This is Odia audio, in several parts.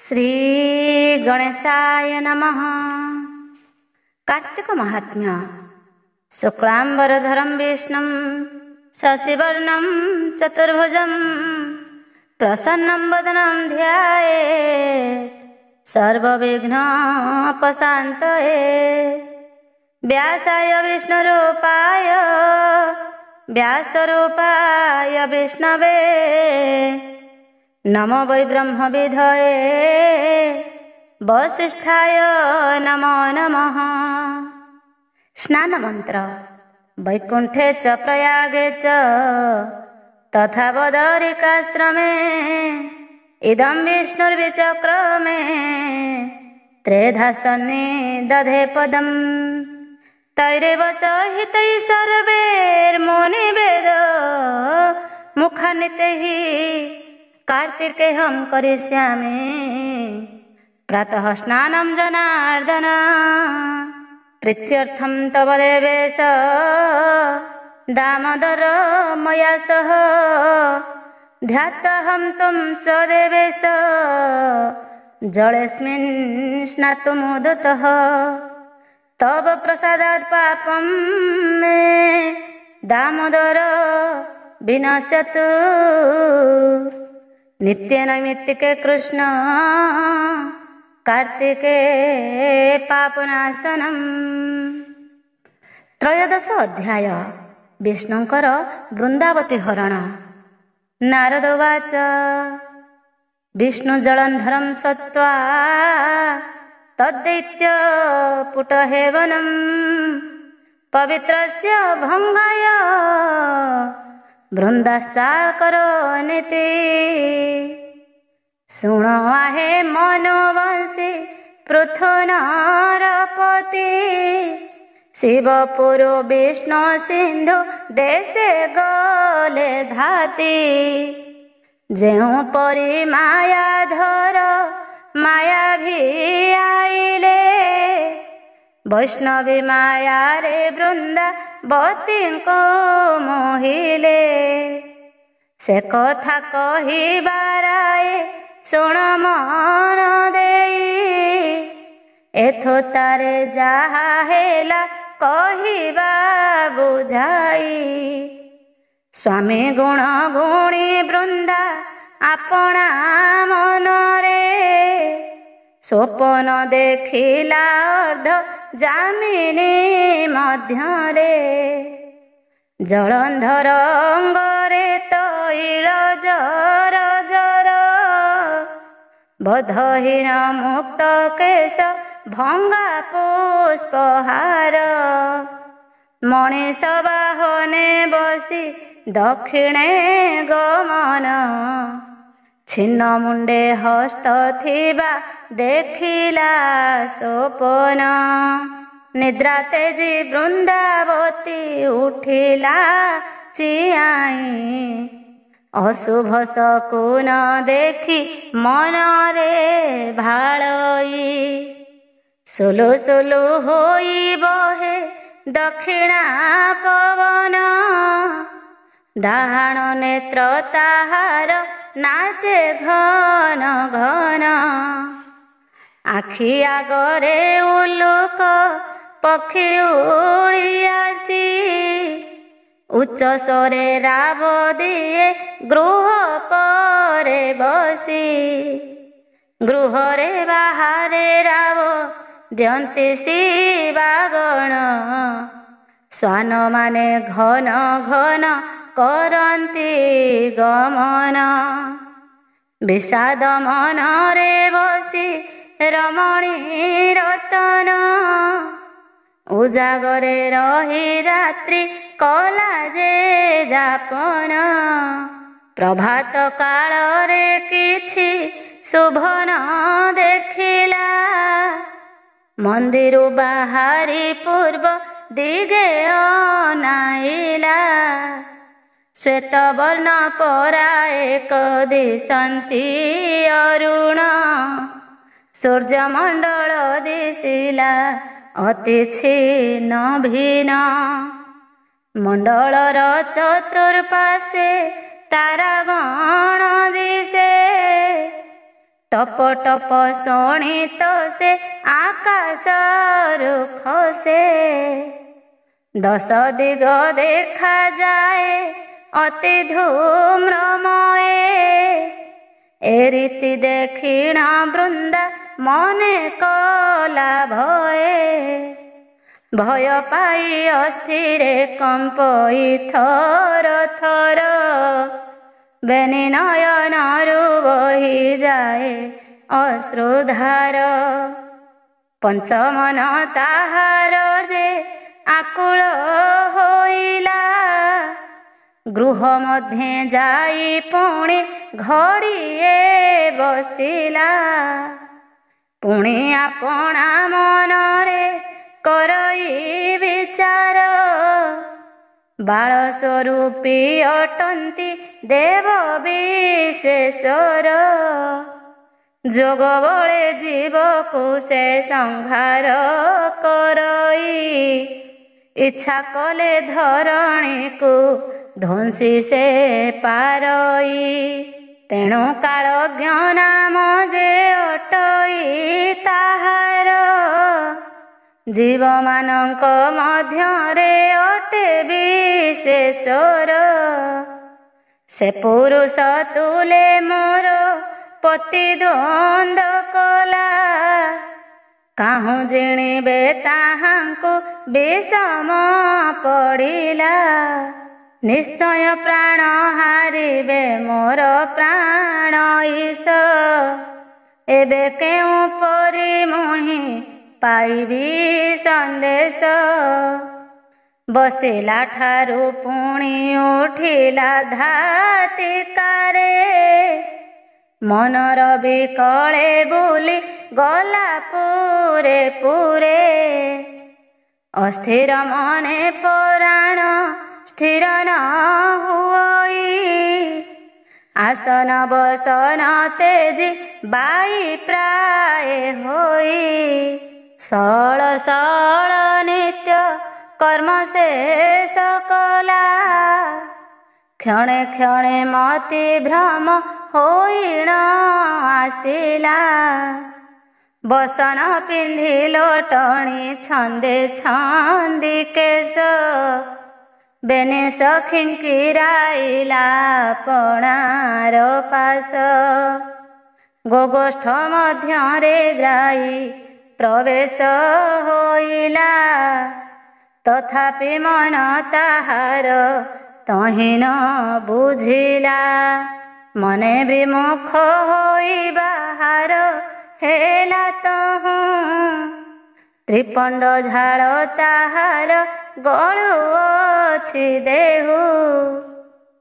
श्री गणेशाय नमः। कार्तिक महात्म्य। शुक्लांबरधरं विष्णुं शशिवर्णं चतुर्भुजं प्रसन्नं वदनं ध्यायेत् सर्वविघ्नोपशान्तये। व्यासाय विष्णुरूपाय व्यासरूपाय विष्णवे नमो वै ब्रह्मविधये वसिष्ठाय नमो नमः। स्नान मंत्र। वैकुंठे च प्रयागे च तथा बदरिकाश्रमे इदं विष्णुर्विचक्रमे त्रेधा सन्निदधे पदम् तैरेव सहितैः सर्वैर्मुनिवेद मुखान्वितैः कार्तिकेयं करिष्यामि प्रातः स्नानं जनार्दन प्रीत्यर्थं तव देवेश दामोदर मया सह ध्यात्वाहं त्वं च देवेश जलेऽस्मिन् स्नातुमुदतः तव प्रसादात् पापं मे दामोदर विनश्यतु। नित्यनैमित्तिके कृष्ण कार्तिके पापनाशनम्। त्रयोदश अध्याय। विष्णुंकर वृंदावती हरण। नारद उवाच विष्णु जलंधरं सत्त्वा तद्दैत्य पुटहेवनं पवित्रस्य भंगाय वृंदाश्चाकरोनिति। शृणुवाहे मनोवंशी पृथुनरपति शिवपुरो विष्णु सिंधु देशे गले धाती। जेउ परी मायाधर माया भी आइले वैष्णवी माया रे वृंदावती को मोहिले। से कथा कहिबाराए शुण मन देई एथो तारे जाहा हेला कहिबा बुझाई। स्वामी गुण गुणी वृंदा आपणा मनरे स्वप्न देखिला अर्ध जामिनी मध्यरे। जलंधर अंगरे तैल जर जर बधहीन मुक्त केश भंगा पुष्पहार। मणिष बाहने बसी दक्षिणे गमन छिन्न मुंडे हस्त थिबा देखिला स्वप्न। निद्रा तेजी वृंदावती उठिला चियाई अशुभ शकुन देखि मनरे भाळई। सुलु सुलु होई बहे दक्षिणा पवन डाहाण नेत्र ताहार नाचे घन घन। आखि आगरे उल्लुक पक्षी उड़ी आसी उच्च स्वरे राव दिए गृह परे बसी। गृहरे बाहारे राव दियन्ति शिवागण श्वान माने घन घन करन्ति गमन। विषाद मनरे बसी रमणी रतन उजागरे रही रात्रि कला जे जापन। प्रभात कालरे किछि शुभ न देखिला मंदिर बाहारी पूर्व दिगे अनाइला। श्वेत वर्ण परा एक दिशन्ति अरुण सूर्यमंडल दिशिला अति क्षीण भीन। मंडलर चतुर्पाशे तारागण दिशे ଟପ ଟପ ଶୁଣିତ ସେ ଆକାଶରୁ ଖସେ। ଦଶ ଦିଗ ଦେଖାଯାଏ ଅତି ଧୂମ୍ରମୟେ। ଏ ରୀତି ଦେଖିଣ ବୃନ୍ଦା ମନେ କଲା ଭୟେ। ଭୟ ପାଇ ଅସ୍ଥିରେ କମ୍ପଇ ଥର ଥର। ବେନି ନୟନରୁ ବହିଯାଏ ଅଶ୍ରୁଧାର। ପଞ୍ଚମନ ତାହାର ଯେ ଆକୁଳ ହୋଇଲା। ଗୃହ ମଧ୍ୟେ ଯାଇ ପୁଣି ଘଡ଼ିଏ ବସିଲା। ପୁଣି ଆପଣା ମନରେ କରଇ ବିଚାର। ବାଳ ସ୍ୱରୂପୀ ଅଟନ୍ତି ଦେବ ବିଶ୍ଵେଶ୍ୱର। ଯୋଗ ବଳେ ଜୀବକୁ ସେ ସଂହାର କରଇ। ଇଚ୍ଛା କଲେ ଧରଣୀକୁ ଧ୍ୱଂସି ସେ ପାରଇ। ତେଣୁ କାଳଜ୍ଞ ନାମ ଯେ ଅଟଇ ତାହାର। ଜୀବମାନଙ୍କ ମଧ୍ୟରେ ଅଟେ ବିଶ୍ଵେଶ୍ୱର। ସେ ପୁରୁଷ ତୁଲେ ମୋର ପ୍ରତିଦ୍ୱନ୍ଦ କଲା। କାହୁଁ ଜିଣିବେ ତାହାଙ୍କୁ ବିଷମ ପଡ଼ିଲା। ନିଶ୍ଚୟ ପ୍ରାଣ ହାରିବେ ମୋର ପ୍ରାଣ ଈଶ। ଏବେ କେଉଁ ପରି ମୁହିଁ ପାଇବି ସନ୍ଦେଶ। ବସିଲା ଠାରୁ ପୁଣି ଉଠିଲା ଧାତିକାରେ। ମନର ବିକଳେ ବୁଲି ଗଲା ପୁରେ ପୁରେ। ଅସ୍ଥିର ମନେ ପରାଣ ସ୍ଥିର ନ ହୁଅଇ। ଆସନ ବସନ ତେଜି ବାଇ ପ୍ରାୟ ହୋଇ। ସଳ ସଳ ନିତ୍ୟ କର୍ମ ଶେଷ କଲା। କ୍ଷଣେ କ୍ଷଣେ ମତି ଭ୍ରମ ହୋଇଣ ଆସିଲା। ବସନ ପିନ୍ଧି ଲୋଟଣି ଛନ୍ଦେ ଛନ୍ଦି କେଶ। ବେନି ସଖିଙ୍କିରାଇଲା ପଣାର ପାଶ। ଗୋଗୋଷ୍ଠ ମଧ୍ୟରେ ଯାଇ ପ୍ରବେଶ ହୋଇଲା। ତଥାପି ମନ ତାହାର ତହିଁ ନ ବୁଝିଲା। ମନେ ବିମୁଖ ହୋଇ ବାହାର ହେଲା ତହୁଁ। ତ୍ରିପଣ୍ଡ ଝାଳ ତାହାର ଗଳୁଅଛି ଦେହୁ।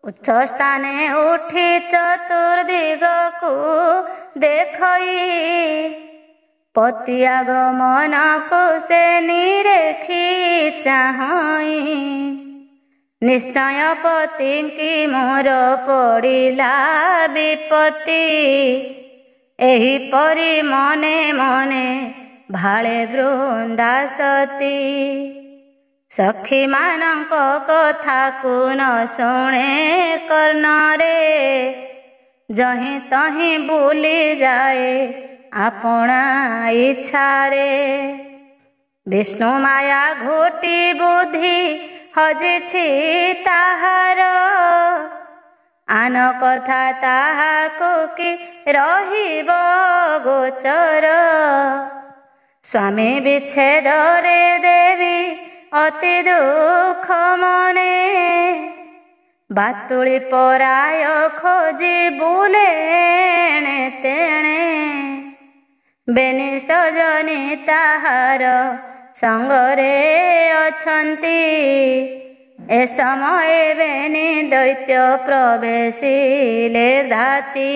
ଉଚ୍ଚ ସ୍ଥାନେ ଉଠି ଚତୁର୍ଦିଗକୁ ଦେଖଇ। ପତି ଆଗମନକୁ ସେ ନିରେଖି ଚାହଁଇ। ନିଶ୍ଚୟ ପତିଙ୍କି ମୋର ପଡ଼ିଲା ବିପତ୍ତି। ଏହିପରି ମନେ ମନେ ଭାଳେ ବୃନ୍ଦାସତୀ। ସଖୀମାନଙ୍କ କଥାକୁ ନ ଶୁଣେ କର୍ଣ୍ଣରେ। ଯହିଁ ତହିଁ ବୁଲି ଯାଏ ଆପଣା ଇଚ୍ଛାରେ। ବିଷ୍ଣୁ ମାୟା ଘୋଟି ବୁଦ୍ଧି ହଜିଛି ତାହାର। ଆନ କଥା ତାହାକୁ କି ରହିବ ଗୋଚର। ସ୍ୱାମୀ ବିଚ୍ଛେଦରେ ଦେବୀ ଅତି ଦୁଃଖ ମନେ। ବାତୁଳି ପରାୟ ଖୋଜି ବୁଲେ ଏଣେ ତେଣେ। ବେନି ସଜନୀ ତାହାର ସଙ୍ଗରେ ଅଛନ୍ତି। ଏ ସମୟେ ବେନି ଦୈତ୍ୟ ପ୍ରବେଶିଲେ ଧାତି।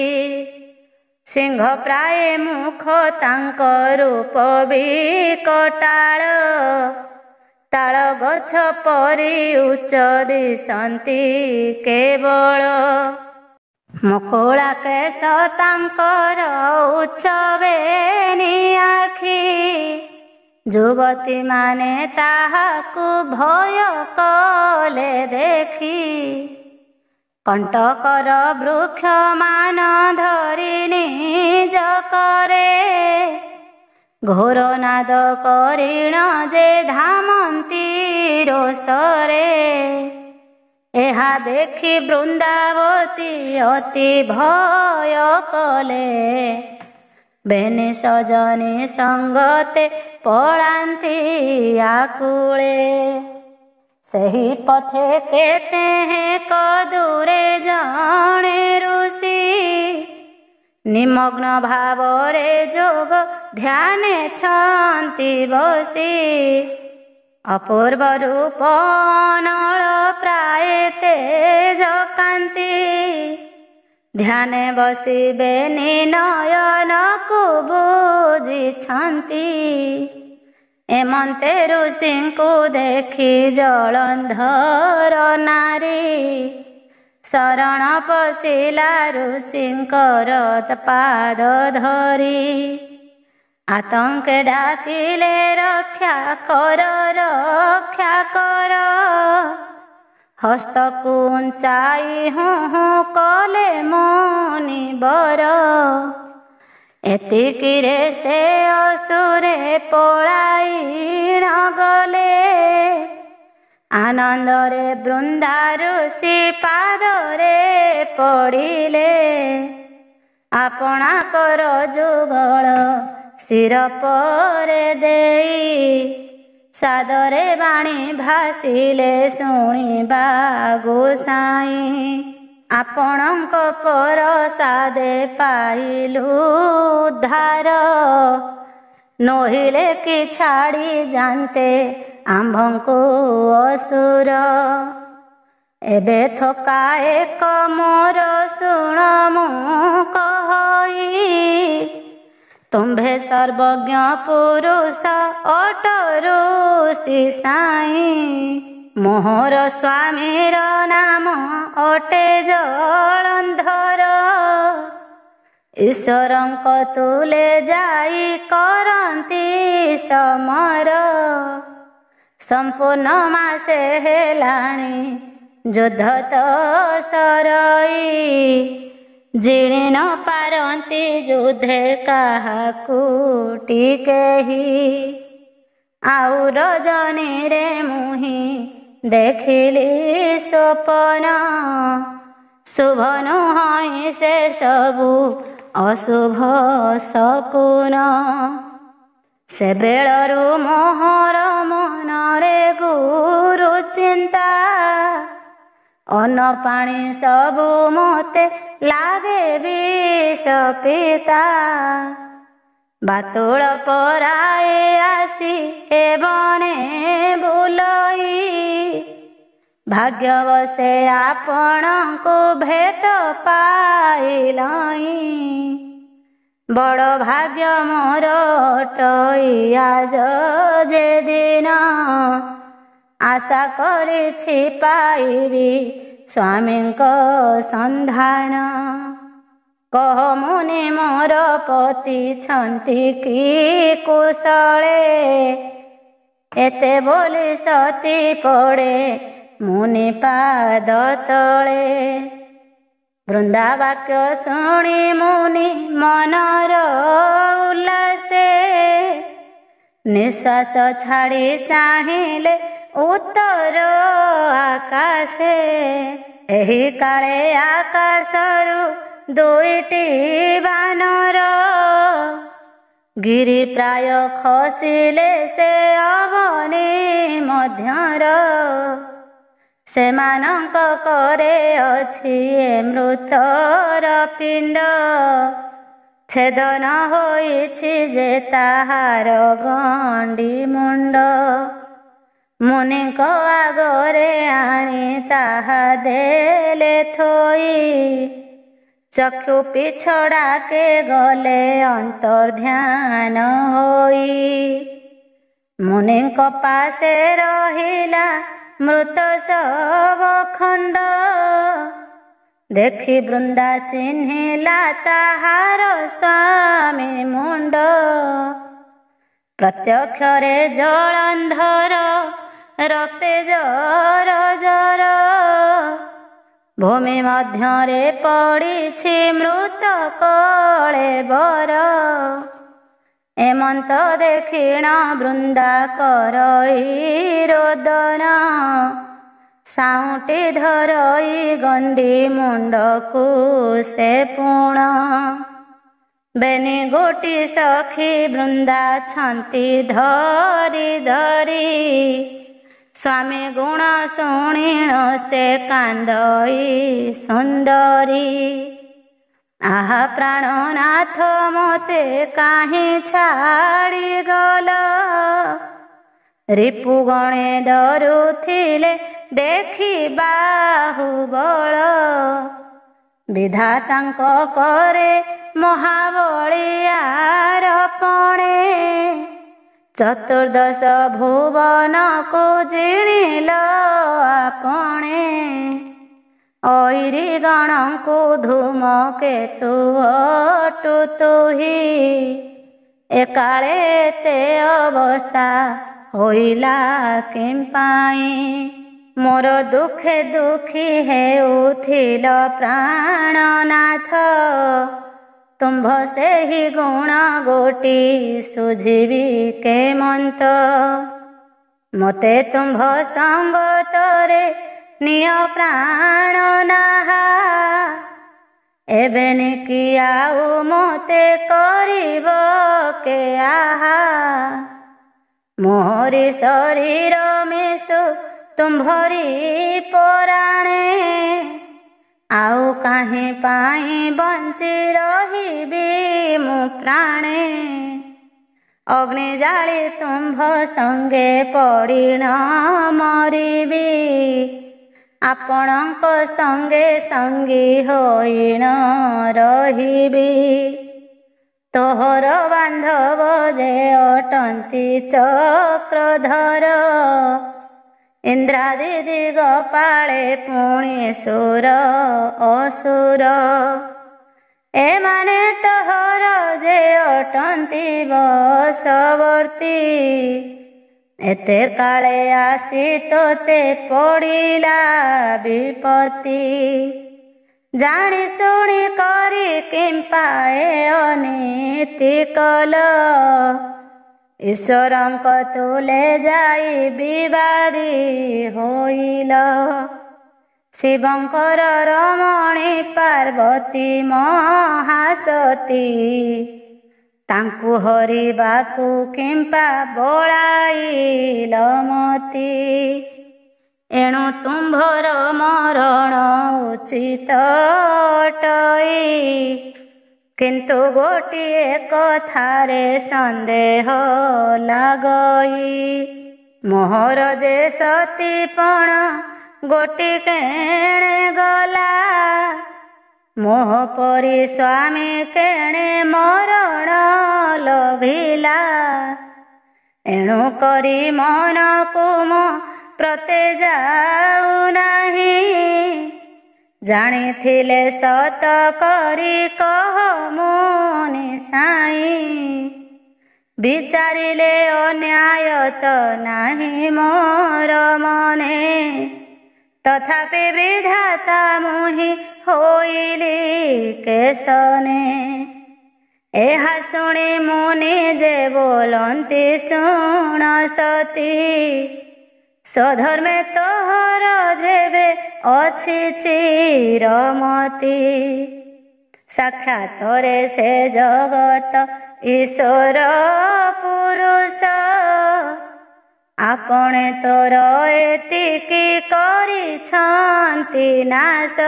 ସିଂହ ପ୍ରାୟ ମୁଖ ତାଙ୍କ ରୂପ ବିକଟାଳ। ତାଳ ଗଛ ପରି ଉଚ୍ଚ ଦିଶନ୍ତି କେବଳ। ମୁକୁଳା କେଶ ତାଙ୍କର ଉଚ୍ଚ ବେନି ଆଖି। ଯୁବତୀ ମାନେ ତାହାକୁ ଭୟ କଲେ ଦେଖି। କଣ୍ଟକର ବୃକ୍ଷ ମାନ ଧରି ନିଜ करे ଘୋର ନାଦ କରିଣ ଯେ ଧାମନ୍ତି ରୋଷରେ। ଏହା ଦେଖି ବୃନ୍ଦାବତୀ ଅତି ଭୟ କଲେ ବେନି ସଜନୀ ସଙ୍ଗତେ ପଳାନ୍ତି ଆକୁଳେ। ସେହି ପଥେ କେତେ କଦୂରେ ଜଣେ ଋଷି ନିମଗ୍ନ ଭାବରେ ଯୋଗ ଧ୍ୟାନେ ଛନ୍ତି ବସି। ଅପୂର୍ବ ରୂପ ନଳ ପ୍ରାୟ ତେଜ କାନ୍ତି ଧ୍ୟାନେ ବସିବେ ନୟନକୁ ବୁଝିଛନ୍ତି। ଏମନ୍ତେ ଋଷିଙ୍କୁ ଦେଖି ଜଳନ୍ଧର ନାରୀ ଶରଣ ପଶିଲା ଋଷିଙ୍କର ପାଦ ଧରି। ଆତଙ୍କେ ଡାକିଲେ ରକ୍ଷା କର ରକ୍ଷା କର ହସ୍ତକୁ ଉଞ୍ଚାଇ ହୁଁ ହୁଁ କଲେ ମୁନିବର। ଏତିକିରେ ସେ ଅସୁରେ ପଳାଇ ନ ଗଲେ ଆନନ୍ଦରେ ବୃନ୍ଦା ଋଷି ପାଦରେ ପଡ଼ିଲେ। ଆପଣାକର ଯୁଗଳ ଶିର ପରେ ଦେଇ ସାଦରେ ବାଣୀ ଭାସିଲେ ଶୁଣିବା ଗୋସାଇଁ। ଆପଣଙ୍କ ପରସାଦେ ପାଇଲୁ ଉଦ୍ଧାର ନୋହିଲେ କି ଛାଡ଼ି ଯାନ୍ତେ ଆମ୍ଭଙ୍କୁ ଅସୁର। ଏବେ ଥକା ଏକ ମୋର ଶୁଣ ମୁଁ କହି ତୁମ୍ଭେ ସର୍ବଜ୍ଞ ପୁରୁଷ ଅଟ ଋଷି ସାଇଁ। ମୋହର ସ୍ୱାମୀର ନାମ ଅଟେ ଜଳନ୍ଧର ଈଶ୍ୱରଙ୍କ ତୁଲେ ଯାଇ କରନ୍ତି ସମର। ସମ୍ପୂର୍ଣ୍ଣ ମାସେ ହେଲାଣି ଯୁଦ୍ଧ ତ ସରଇ ଜିଣି ନ ପାରନ୍ତି ଯୁଦ୍ଧେ କାହାକୁ ଟିକେହି। ଆଉ ରଜନୀରେ ମୁହିଁ ଦେଖିଲି ସ୍ୱପନ ଶୁଭ ନୁହଁ ସେ ସବୁ ଅଶୁଭ ଶକୁନ। ସେବେଳରୁ ମୋହର ମନରେ ଗୁରୁ ଚିନ୍ତା ଅନ୍ନ ପାଣି ସବୁ ମୋତେ ଲାଗେ ବିଷ ପିତା। ବାତୁଳ ପରାଏ ଆସି ଏ ବନେ ବୁଲଇ ଭାଗ୍ୟବଶେ ଆପଣଙ୍କୁ ଭେଟ ପାଇଲଇଁ। ବଡ଼ ଭାଗ୍ୟ ମୋର ଅଟଇ ଆଜ ଯେ ଦିନ ଆଶା କରିଛି ପାଇବି ସ୍ୱାମୀଙ୍କ ସନ୍ଧାନ। କହ ମୁନି ମୋର ପତି ଛନ୍ତି କି କୁଶଳେ ଏତେ ବୋଲି ସତୀ ପଡ଼େ ମୁନି ପାଦ ତଳେ। ବୃନ୍ଦା ବାକ୍ୟ ଶୁଣି ମୁନି ମନର ଉଲ୍ଲାସେ ନିଶ୍ୱାସ ଛାଡ଼ି ଚାହିଁଲେ ଉତ୍ତର ଆକାଶେ। ଏହି କାଳେ ଆକାଶରୁ ଦୁଇଟି ବାନର ଗିରି ପ୍ରାୟ ଖସିଲେ ସେ ଅବନୀ ମଧ୍ୟର। ସେମାନଙ୍କ କରେ ଅଛି ଏ ମୃତର ପିଣ୍ଡ ଛେଦନ ହୋଇଛି ଯେ ତାହାର ଗଣ୍ଡି ମୁଣ୍ଡ। ମୁନିଙ୍କ ଆଗରେ ଆଣି ତାହା ଦେଲେ ଥୋଇ ଚକ୍ଷୁ ପିଛଡ଼ାକେ ଗଲେ ଅନ୍ତର୍ଧ୍ୟାନ ହୋଇ। ମୁନିଙ୍କ ପାଶେ ରହିଲା ମୃତ ଶବ ଖଣ୍ଡ ଦେଖି ବୃନ୍ଦା ଚିହ୍ନିଲା ତାହାର ସ୍ୱାମୀ ମୁଣ୍ଡ। ପ୍ରତ୍ୟକ୍ଷରେ ଜଳନ୍ଧର ରକ୍ତେ ଜର ଜର ଭୂମି ମଧ୍ୟରେ ପଡ଼ିଛି ମୃତ କଳେବର। ଏମନ୍ତ ଦେଖିଣ ବୃନ୍ଦା କରଇ ରୋଦନ। ସାଉଁଟି ଧରଇ ଗଣ୍ଡି ମୁଣ୍ଡକୁ ସେ ପୁଣ। ବେନି ଗୋଟି ସଖୀ ବୃନ୍ଦାଛନ୍ତି ଧରି ଧରି। ସ୍ୱାମୀ ଗୁଣ ଶୁଣିଣ ସେ କାନ୍ଦଇ ସୁନ୍ଦରୀ। ଆହା ପ୍ରାଣନାଥ ମୋତେ କାହିଁ ଛାଡ଼ିଗଲ। ରିପୁଗଣେ ଡରୁଥିଲେ ଦେଖି ବାହୁବଳ। ବିଧାତାଙ୍କ କରେ ମହାବଳିଆରପଣେ। ଚତୁର୍ଦ୍ଦଶ ଭୁବନକୁ ଜିଣିଲ ଆପଣେ। ଐରୀ ଗଣଙ୍କୁ ଧୂମକେତୁ ଅଟୁ ତୁହି। ଏକାଳେ ଏତେ ଅବସ୍ଥା ହୋଇଲା କେମ୍ପାଇଁ। ମୋର ଦୁଃଖେ ଦୁଃଖୀ ହେଉଥିଲ ପ୍ରାଣନାଥ। ତୁମ୍ଭ ସେହି ଗୁଣ ଗୋଟି ସୁଝିବି କେମନ୍ତ। ମୋତେ ତୁମ୍ଭ ସଙ୍ଗତରେ ନିଅ ପ୍ରାଣନାହା। ଏବେନିକି ଆଉ ମୋତେ କରିବ କେ ଆହା। ମୋରି ଶରୀର ମିଶୁ ତୁମ୍ଭରି ପରାଣେ। ଆଉ କାହିଁ ପାଇଁ ବଞ୍ଚି ରହିବି ମୁଁ ପ୍ରାଣେ। ଅଗ୍ନି ଜାଳି ତୁମ୍ଭ ସଙ୍ଗେ ପଡ଼ିଣ ମରିବି। ଆପଣଙ୍କ ସଙ୍ଗେ ସଙ୍ଗୀ ହୋଇଣ ରହିବି। ତୋହର ବାନ୍ଧବ ଯେ ଅଟନ୍ତି ଚକ୍ରଧର। ଇନ୍ଦ୍ରାଦି ଦିଗପାଳେ ପୁଣି ସୁର ଅସୁର। ଏମାନେ ତୋହର ଯେ ଅଟନ୍ତି ବଶବର୍ତ୍ତୀ। ଏତେ କାଳେ ଆସି ତୋତେ ପଡ଼ିଲା ବିପତ୍ତି। ଜାଣି ଶୁଣି କରି କିମ୍ପା ଏ ଅନୀତି କଲ। ଈଶ୍ୱରଙ୍କ ତୁଲେ ଯାଇ ବିବାଦୀ ହୋଇଲ। ଶିବଙ୍କର ରମଣୀ ପାର୍ବତୀ ମହାସତୀ। ତାଙ୍କୁ ହରିବାକୁ କିମ୍ପା ବଳାଇଲ ମତି। ଏଣୁ ତୁମ୍ଭର ମରଣ ଉଚିତ ଅଟଇ। କିନ୍ତୁ ଗୋଟିଏ କଥାରେ ସନ୍ଦେହ ଲାଗଇ। ମୋହର ଯେ ସତୀପଣ ଗୋଟି କେଣେ ଗଲା। ମୋହ ପରି ସ୍ୱାମୀ କେଣେ ମରଣ ଲୋଭିଲା। ଏଣୁ କରି ମନକୁ ମୋ ପ୍ରତେ ଯାଉ ନାହିଁ। ଜାଣିଥିଲେ ସତ କରି କହ ମୁନି ସାଇଁ। ବିଚାରିଲେ ଅନ୍ୟାୟ ତ ନାହିଁ ମୋର ମନେ। ତଥାପି ବିଧାତା ମୁହିଁ ହୋଇଲି କେଶନେ। ଏହା ଶୁଣି ମୁନି ଯେ ବୋଲନ୍ତି ଶୁଣ ସତୀ। ସ୍ୱଧର୍ମେ ତୋହର ଯେବେ ଅଛି ଚିରମତି। ସାକ୍ଷାତରେ ସେ ଜଗତ ଈଶ୍ୱର ପୁରୁଷ। ଆପଣେ ତୋର ଏତିକି କରିଛନ୍ତି ନାଶ।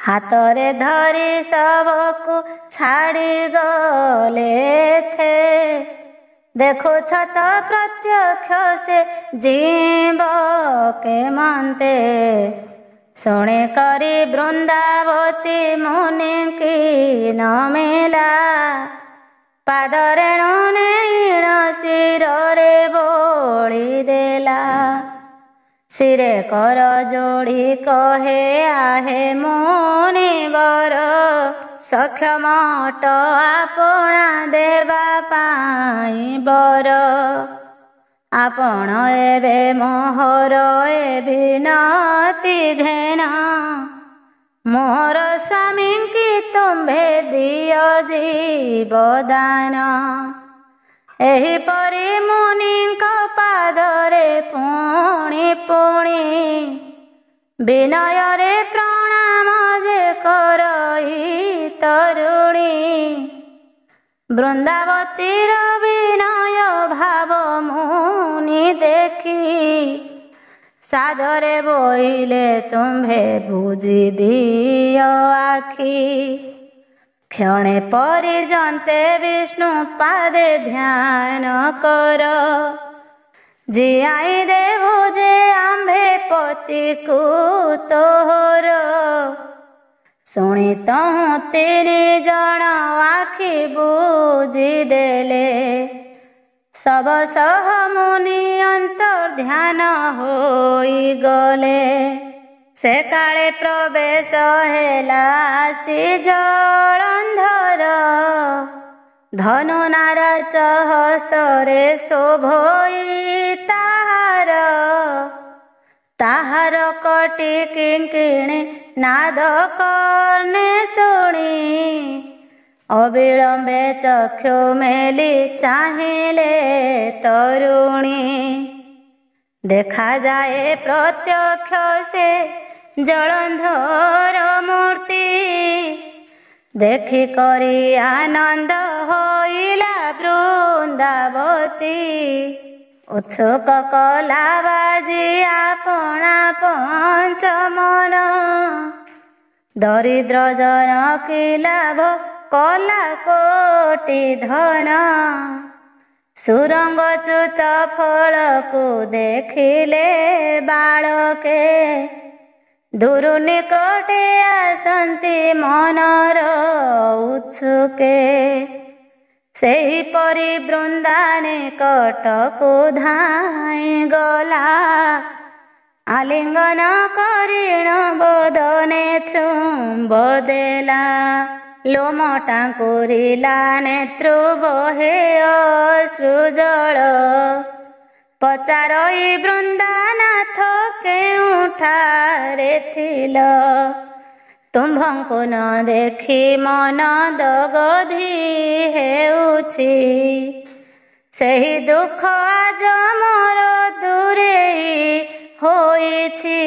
ହାତରେ ଧରି ଶବକୁ ଛାଡ଼ିଗଲେ ଥେ। ଦେଖୁଛ ତ ପ୍ରତ୍ୟକ୍ଷ ସେ ଜୀବ କେମନ୍ତେ। ଶୁଣି କରି ବୃନ୍ଦାବତୀ ମୁନିଙ୍କି ନମିଲା। ପାଦରେ ନେଇଣ ଶିରରେ ବୋଳି ଦେଲା। ଶିରେ କର ଯୋଡ଼ି କହେ ଆହେ ମୁନିବର। ସକ୍ଷମ ଅଟ ଆପଣା ଦେବା ପାଇଁ ବର। आपण एबे मोहर ए विनती घेन मोहर स्वामी की तुम्भे दियो जीवदान एहिपरि मुनिଙ୍କ पादरे पुणी पुणी विनୟରେ प्रणाम जे करई तरुणी बृंदावतीर विनय भाव मुनि देखी सादरे बोइले तुम्भे बुझी दियो आखि क्षणे परिजन्ते विष्णु पादे ध्यान कर जियाई देवु जे आम्भे पति को तोहर शुणी तहु तीनि जण आखि बुझी देले सब सह मुनि अंतर ध्यान होई गले से काले प्रवेश हेला आसी जलंधर धनुनार हस्तरे शोभई ताहार कटी किंकिणी नाद कर्णे शुणी अविलंबे चक्षु मेली चाहिले तरुणी देखा जाए प्रत्यक्ष से जलंधर मूर्ति देखि करी आनंद होइला वृंदावती उत्सुक कला बाजी आपना पंचमन दरिद्र जन की लाभ कला कोटि धन सुरंग च्युत फल को देखिले बालके दूरु निकटे आसंती मनर उत्सुके सेही परी बृंदाने कटकु धाई गला आलिंगन करिण बदने चुंब देला लोम टांकुरिला नेत्रु बहे अश्रुजल पचारई बृंदानाथ केउठारे थिल तुम्भंकु न देखि मन दगधी हेउछि सेही दुख आज मोर दूरेई होइछि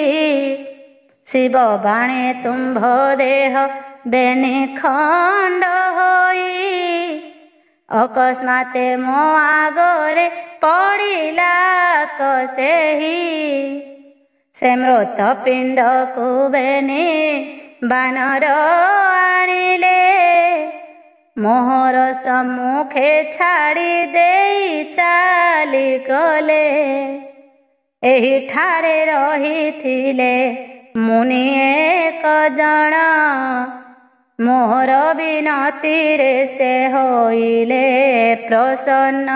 शिव बाणे तुम्भ देह बेनि खंड होई अकस्माते मो आगरे पड़िला कसेही से मृत पिंड को बेनि बानर आनिले मोहर सम्मुखे छाड़ी देई चाली गले एही ठारे रहिथिले मुनि एक जण मोहर विनतीरे से होइले प्रसन्न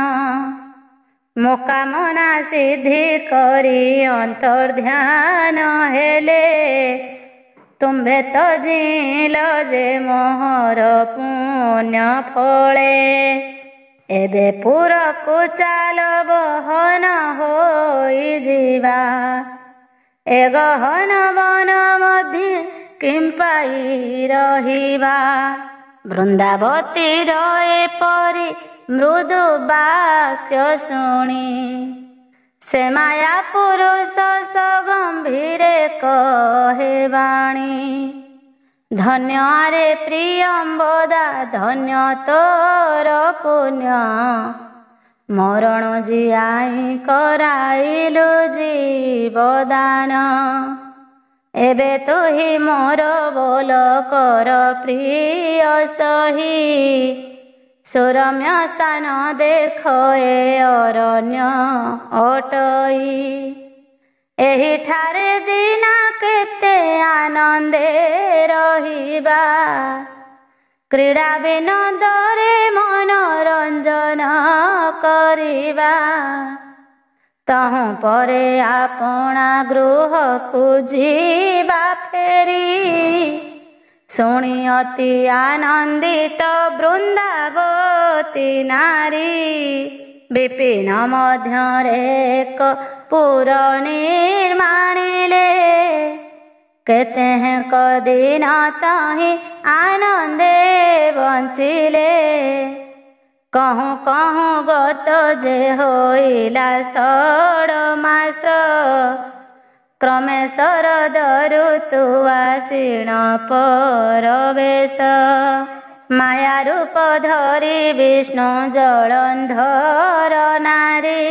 मोकामना सिद्धि करी अंतर्ध्यान हेले तुम्भे तो जिल जे मोहर पुण्य फले एबे पुरकु चाल बहन होई जीवा ए गहन वन मध्य किं पाई रहिबा वृंदावतीर एपरि मृदु वाक्य शुणी से माया पुरुष सगंभीरे कहे बाणी धन्य रे प्रियंबदा धन्य तोर पुण्य मरण जियाई कराइलु जीवदान एबे तु ही मोर बोल कर प्रिय सही सुरम्य स्थान देख ए अरण्य अटई एही ठारे दिना केते आनंदे रहिबा क्रीड़ा विनोदरे मनोरंजन करिबा तहु परे आपना गृह को जीवा फेरी शुणी अति आनंदित वृंदावती नारी विपिन मध्यरे एक पुर निर्माणिले केते कदिन तहि आनंदे बंचिले कहूँ कहूँ गत जे होइला 16 मास क्रमे शरद ऋतु आसीन परवेश माया रूप धरी विष्णु जलंधर नारी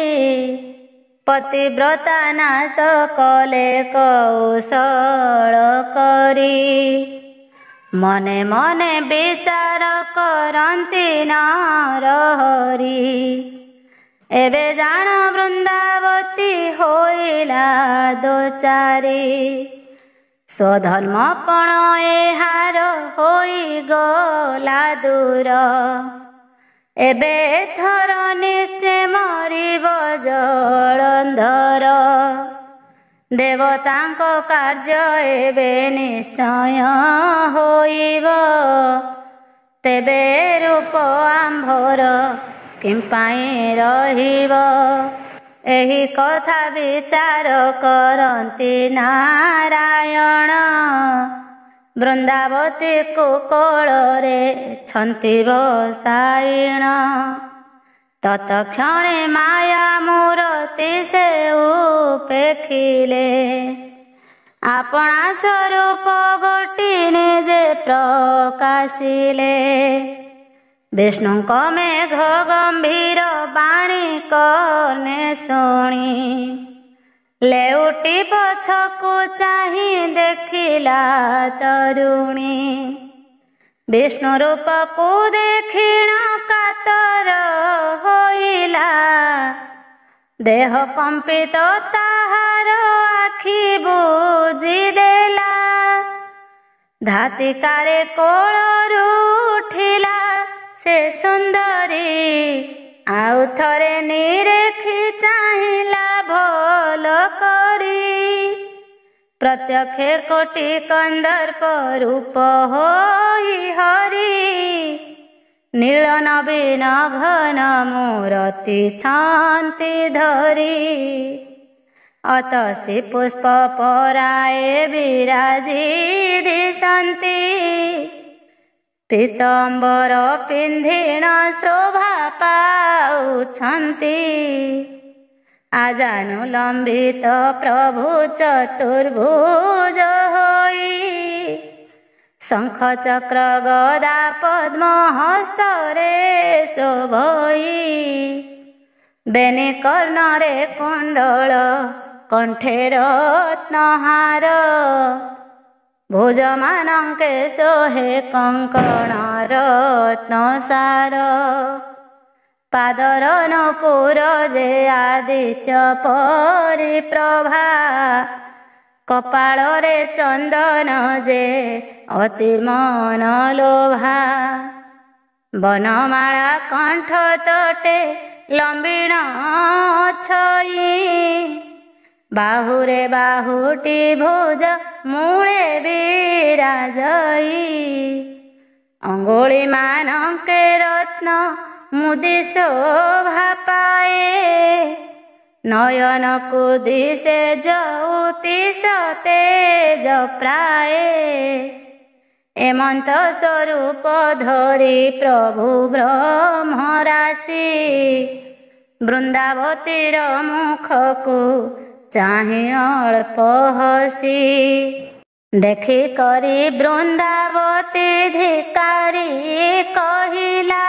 पतिव्रता नाश कले कौशल करी मने मने विचार करंती नरहरी एबे जान वृंदावती होइला दोचारी स्वधर्मपण एहार होई गला दूर एबे थर निश्चय मरिब जलंधर देवतांक कार्य एबे निश्चय होइब तेबे रूप आंभर किंपाई रहिब एही कथा विचार करंती नारायण वृंदावती कुकोଳରେ छंती बसाइण तत्क्षणे माया मूर्ति से उपेखिले आपणा स्वरूप गोटी निजे प्रकाशिले विष्णुक मेघ गंभीर बाणी कर्णे शुणी लेउटी पछकु चाही देखिला तरुणी विष्णु रूप को देखिण कातर होइला देह कंपित ताहार आखि बुझी देला धातिकारे कोळरू उठिला से सुंदरी आउ थरे निरेखी चाहिला भल करी प्रत्यक्ष कोटि कंदर्प रूप होई हरि नील नवीन घन मूर्ति छांति धरी अतसी पुष्प पराए विराजी दिशंती पीताम्बर पिंधिण शोभा पाउछंती आजानुलंबित प्रभु चतुर्भुज होई शंख चक्र गदा पद्म हस्तरे शोभई बेनी कर्णरे कुंडल कंठे रत्नहार भुजमानंके सोहे कंकण रत्नसार पादर नूपुर जे आदित्य परिप्रभा कपाଳରେ चंदन जे अति मनलोभा बनमाला कंठ तटे लंबिण छई बाहुरे बाहुटी भुज मूले विराजई अंगुली मानके रत्न मुदी शोभा पाए नयन कुदिसे ज्योति तेज प्राय एमंत स्वरूप धरी प्रभु ब्रह्मराशि वृंदावतीर मुख को चाहि अल्प हसी देखी करी वृंदावती धिकारी कहिला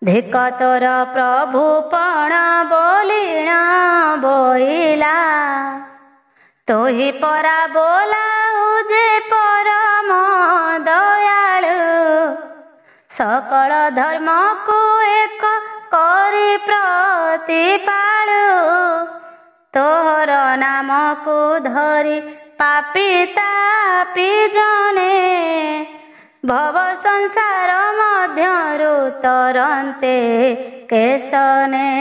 धिक तोर प्रभु पण बोलिण बोइला तोहि परा बोलाउ जे परम दयालु सकल धर्म को एक करी प्रतिपालु तोहर नाम को धरी पापी तापी जने भव संसार मध्यरु तरन्ते केशने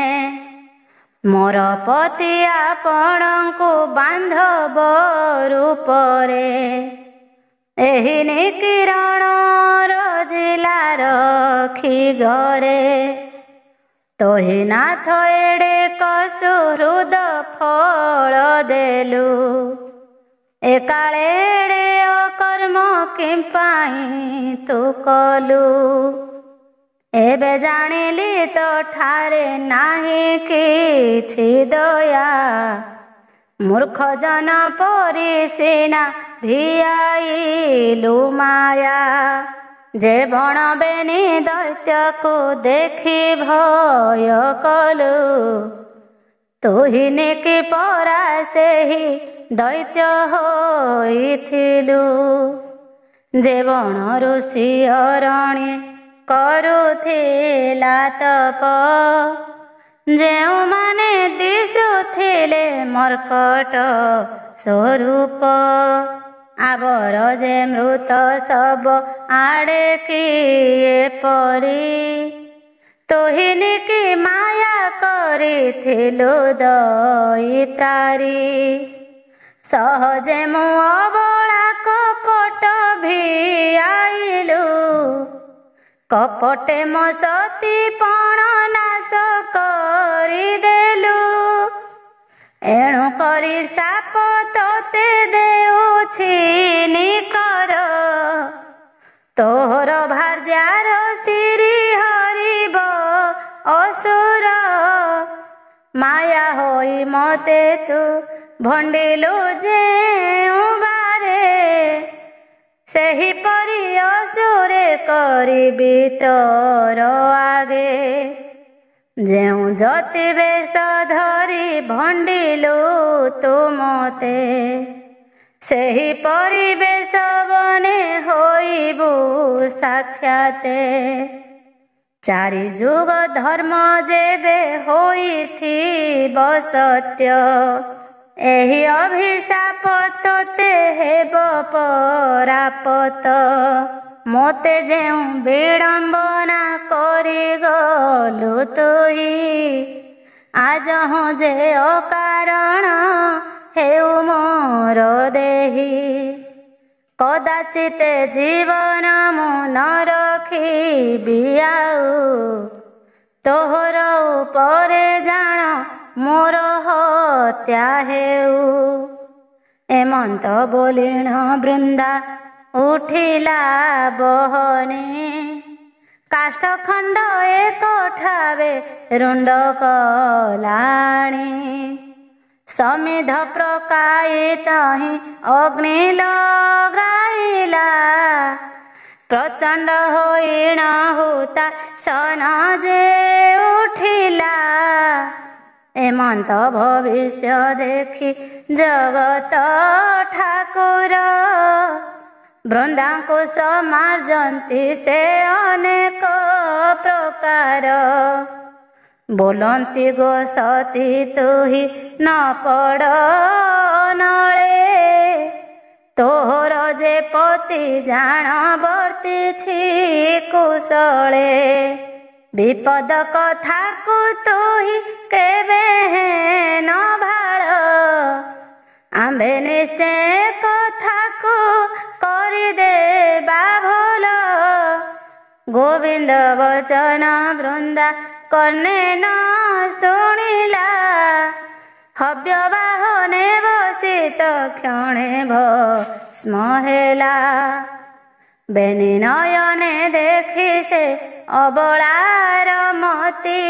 मोर पति आपणଙ୍କୁ बांधव रूपरे एहि निकिरण जिला रखी घरे ତୋହି ନାଥ ଏଡ଼େ କସୁହୃଦ ଫଳ ଦେଲୁ, ଏକାଳେ ଏଡ଼େ ଅକର୍ମ କିମ୍ପାଇଁ ତୁ କଲୁ। ଏବେ ଜାଣିଲି ତୋ ଠାରେ ନାହିଁ କିଛି ଦୟା, ମୂର୍ଖ ଜନ ପରି ସିନା ଭିଆଇଲୁ ମାୟା। ଯେ ବଣ ବେନି ଦୈତ୍ୟକୁ ଦେଖି ଭୟ କଲୁ, ତୁହି କି ପରା ସେହି ଦୈତ୍ୟ ହୋଇଥିଲୁ। ଯେ ବଣ ଋଷି ଅରଣ୍ୟେ କରୁଥିଲା ତପ, ଯେଉଁମାନେ ଦିଶୁଥିଲେ ମର୍କଟ ସ୍ୱରୂପ। ଆବର ଯେ ମୃତ ଶବ ଆଡ଼େ କିଏ ପରି, ତୁହି କି ମାୟା କରିଥିଲୁ ଦଇତାରି। ସହଜେ ମୁଁ ଅବଳା କପଟ ଭିଆଇଲୁ, କପଟେ ମୋ ସତୀପଣ ନାଶ କରିଦେଲୁ। ଏଣୁ କରି ସାପ ତୋତେ ଦେଉଛି ନିକର, ତୋର ଭାର୍ଯ୍ୟାର ଶିରି ହରିବ ଅସୁର। ମାୟା ହୋଇ ମତେ ତୁ ଭଣ୍ଡିଲୁ ଯେଉଁ ବାରେ, ସେହିପରି ଅସୁରେ କରିବି ତୋର ଆଗେ। ଯେଉଁ ଜ୍ୟୋତି ବେଶ ଧରି ଭଣ୍ଡିଲୁ ତୁ ମତେ, ସେହି ପରିବେଶ ବନେ ହୋଇବୁ ସାକ୍ଷାତେ। ଚାରି ଯୁଗ ଧର୍ମ ଯେବେ ହୋଇଥିବ ସତ୍ୟ, ଏହି ଅଭିଶାପ ତୋତେ ହେବ ପରାପତ। ମୋତେ ଯେଉଁ ବିଡ଼ମ୍ବନା କରିଗଲୁ ତୁହି, ଆଜହୁଁ ଯେ ଅକାରଣ ହେଉ ମୋର ଦେହି। କଦାଚିତ ଜୀବନ ମୁଁ ନ ରଖିବି ଆଉ, ତୋହର ଉପରେ ଜାଣ ମୋର ହତ୍ୟା ହେଉ। ଏମନ୍ତ ବୋଲିଣ ବୃନ୍ଦା ଉଠିଲା ବହନି, କାଷ୍ଠ ଖଣ୍ଡ ଏକ ଠାବେ ରୁଣ୍ଡ କଲାଣି। ସମିଧ ପ୍ରକାଶିତ ହିଁ ଅଗ୍ନି ଲଗାଇଲା, ପ୍ରଚଣ୍ଡ ହୋଇଣ ହୁତା ସନ ଯେ ଉଠିଲା। ଏମନ୍ତ ଭବିଷ୍ୟ ଦେଖି ଜଗତ ଠାକୁର, ବୃନ୍ଦାଙ୍କୁ ସମାର୍ଜନ୍ତି ସେ ଅନେକ ପ୍ରକାର। ବୋଲନ୍ତି ଗୋ ସତୀ ତୁହି ନ ପଡ଼ ନଳେ, ତୋହର ଯେ ପତି ଜାଣ ବର୍ତ୍ତିଛି କୁଶଳେ। ବିପଦ କଥାକୁ ତୁହି କେବେ ନ ଭାଳ, ଆମ୍ଭେ ନିଶ୍ଚୟ କଥାକୁ କରିଦେବା ଭଲ। ଗୋବିନ୍ଦ ବଚନ ବୃନ୍ଦା କର୍ଣ୍ଣେ ନ ଶୁଣିଲା, ହବ୍ୟ ବାହନେ ବସିତ କ୍ଷଣେ ଭସ୍ମ ହେଲା। ବେନି ନୟନେ ଦେଖି ସେ ଅବଳାର ମତି,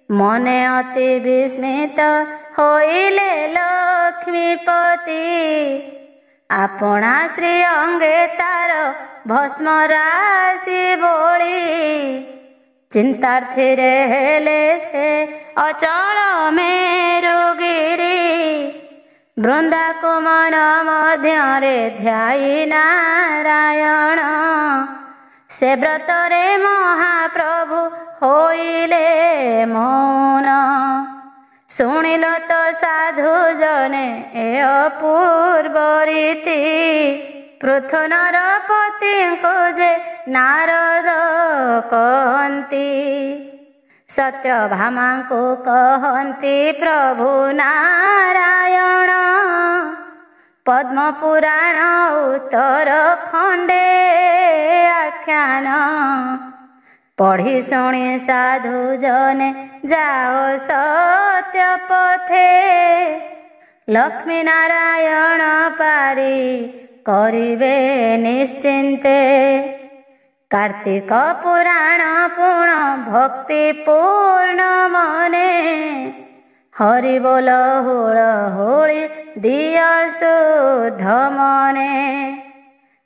ମନେ ଅତି ବିସ୍ମିତ ହୋଇଲେ ଲକ୍ଷ୍ମୀପତି। ଆପଣା ଶ୍ରୀ ଅଙ୍ଗେ ତାର ଭସ୍ମ ରାଶି ବୋଳି, ଚିନ୍ତାର୍ଥିରେ ହେଲେ ସେ ଅଚଳ ମେରୁଗିରି। ବୃନ୍ଦାକୁ ମନ ମଧ୍ୟରେ ଧ୍ୟାଇ ନାରାୟଣ, ସେ ବ୍ରତରେ ମହାପ୍ରଭୁ ହୋଇଲେ ମୌନ। ଶୁଣିଲ ତ ସାଧୁ ଜନେ ଏ ଅପୂର୍ବ ରୀତି, ପୃଥୁ ନରପତିଙ୍କୁ ଯେ ନାରଦ କହନ୍ତି, ସତ୍ୟଭାମାଙ୍କୁ କହନ୍ତି ପ୍ରଭୁ ନାରାୟଣ। ପଦ୍ମ ପୁରାଣ ଉତ୍ତର ଖଣ୍ଡେ ଆଖ୍ୟାନ, पढ़ी शुणी साधु जने जाओ सत्य पथे लक्ष्मी नारायण पारी करिवे निश्चिंते कार्तिक पुराण पूर्ण भक्ति पूर्ण मने हरि बोल हुळ होळी दिया शुद्ध मने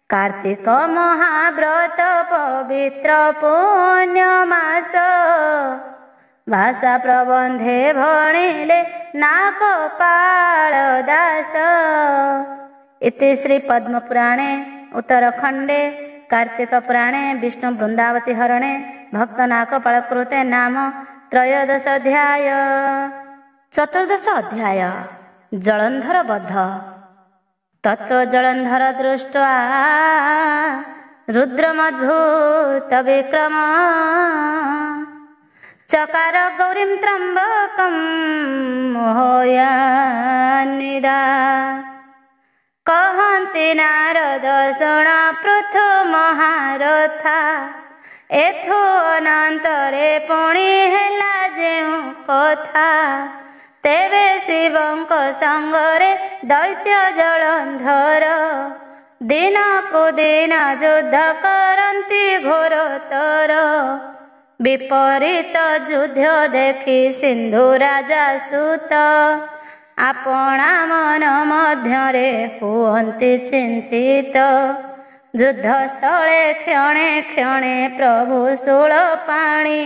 कार्तिक महाव्रत पवित्र पुण्य मास भाषा प्रबंधे भणिले नागपाल दास। इति श्री पद्मपुराणे उत्तरखंडे कार्तिक पुराणे विष्णु वृंदावती हरणे भक्त नागपाल कृते नाम त्रयोदश अध्याय। चतुर्दश अध्याय जलंधर बध। तत्व जलंधर दृष्ट्वा रुद्रमद्भुत विक्रम चकार गौरीं त्र्यंबकं मोहयान्विदा कहन्ति नारद शृण पृथु महारथा एथु अनंतरे पुणी हेला जेउ कथा तेवे शिवंक संगरे दैत्य जलंधर दिन को दिन युद्ध करन्ति घोरतर विपरीत युद्ध देखि सिंधु राजा सूत आपणा मन मध्यरे हुअन्ति चिंतित युद्ध स्थले क्षणे क्षणे प्रभु शूलपाणि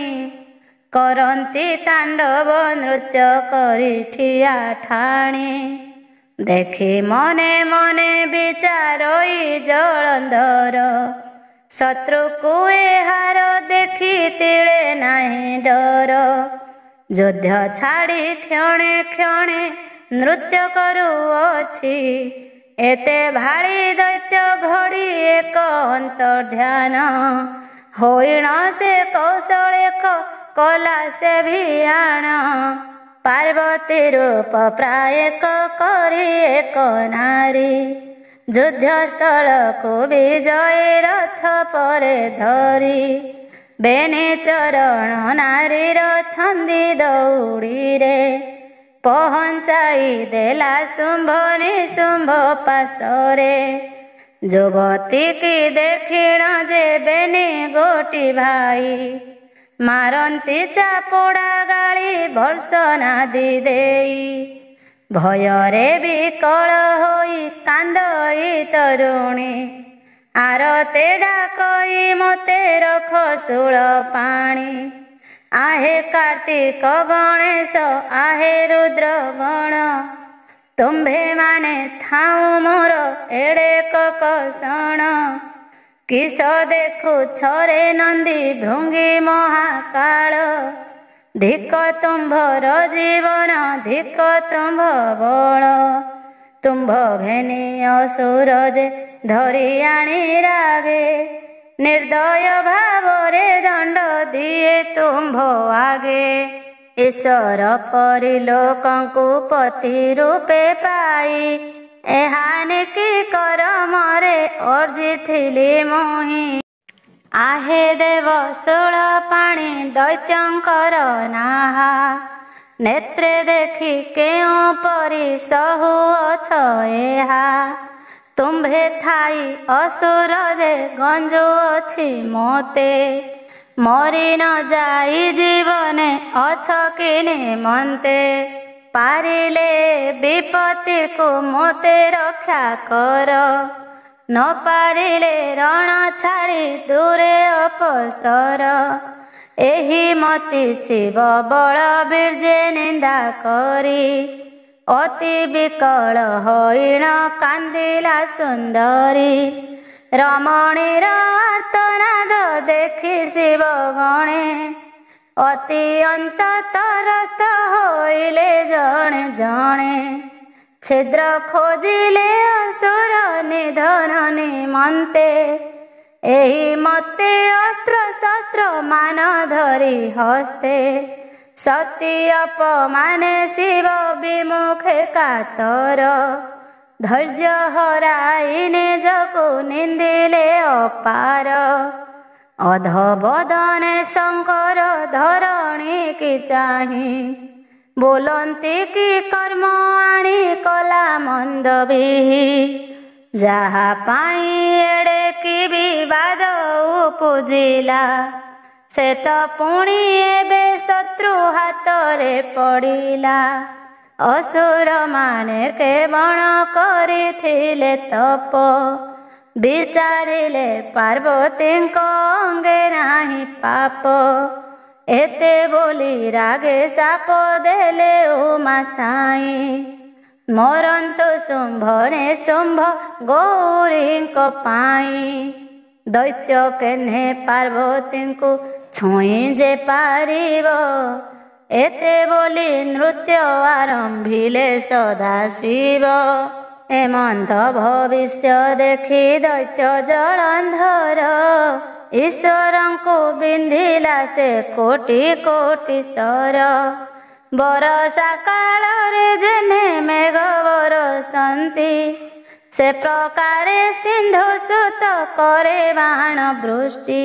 करन्ति तांडव नृत्य करी ठिया ठाणी देखि मने मने विचारोई जलंधर शत्रु को एहार देखि तिले नाही डर युद्ध छाड़ी क्षणे क्षणे नृत्य करुअछि एते भाड़ी दैत्य घड़ी एक अंतर्ध्यान होइन से कौशल एक कला से भियान पार्वती रूप प्राय करी एक नारी युद्ध स्थल को विजय रथ परे धरी बेने चरण नारीर छंदी दौड़ी रे पहुंचाई देला शुंभ निशुंभ पासरे युवती की देखिण जे बेने गोटी भाई मारंती चापोड़ा गाड़ी भर्सना दी देई भयरे विकल होई कांदई तरुणी आरते डाकई मते रख शूलपाणि आहे कार्तिक गणेश आहे रुद्र गण तुम्भे माने थाऊ मोर एड़े ककसण किस देखु छरे नंदी भृंगी महाकाल धिक तुम्भर जीवन धिक तुम्भ बल तुम्भ घेनी असुर जे धरी आनी रागे निर्दय भावरे दंड दिए तुम्भ आगे ईश्वर परि लोकंकु पति रूपे पाई एहाने की करमरे अर्जिथिली मोहि आहे देव शूलपाणि दैत्यंकर नाहा नेत्रे देखि केउ परि सहुअछ एहा तुम्भे थाई असुर जे गंजुअछि मोते मरी न जाई जीवने अछ किने मन्ते पारिले विपत्ति को मोते रक्षा कर न पारिले रण छाड़ी दूरे अपसर एही मति शिव बल बीर्जे निंदा करी अति विकल होइन कांदिला सुंदरी रमणीर आर्तनाद देखि शिव गणे अति अंतरस्थ होइले जणे जणे छिद्र खोजिले असुर निधन निमन्ते एही मते अस्त्र शस्त्र मान धरी हस्ते सती अपमाने शिव विमुखे कातर धैर्य हराई निजको निंदिले अपार ଅଧବଦନେ ଶଙ୍କର ଧରଣୀ କି ଚାହିଁ ବୋଲନ୍ତି କି କର୍ମ ଆଣି କଲା ମନ୍ଦ ବିହି। ଯାହା ପାଇଁ ଏଡ଼େ କି ବିବାଦ ଉପୁଜିଲା ସେ ତ ପୁଣି ଏବେ ଶତ୍ରୁ ହାତରେ ପଡ଼ିଲା। ଅସୁରମାନେ କେବଳ କରିଥିଲେ ତପ ବିଚାରିଲେ ପାର୍ବତୀଙ୍କ ଅଙ୍ଗେ ନାହିଁ ପାପ। ଏତେ ବୋଲି ରାଗେ ସାପ ଦେଲେ ଉମା ସାଇଁ ମରନ୍ତୁ ଶୁମ୍ଭରେ ଶୁମ୍ଭ ଗୌରୀଙ୍କ ପାଇଁ। ଦୈତ୍ୟ କେହ୍ନେ ପାର୍ବତୀଙ୍କୁ ଛୁଇଁ ଯେ ପାରିବ ଏତେ ବୋଲି ନୃତ୍ୟ ଆରମ୍ଭିଲେ ସଦାଶିବ। ଏମନ୍ତ ଭବିଷ୍ୟ ଦେଖି ଦୈତ୍ୟ ଜଳନ୍ଧର ଈଶ୍ୱରଙ୍କୁ ବିନ୍ଧିଲା ସେ କୋଟି କୋଟି ସର। ବରଷା କାଳରେ ଯେନେ ମେଘ ବରସନ୍ତି ସେ ପ୍ରକାରେ ସିନ୍ଧୁ ସୁତ କରେ ବାଣ ବୃଷ୍ଟି।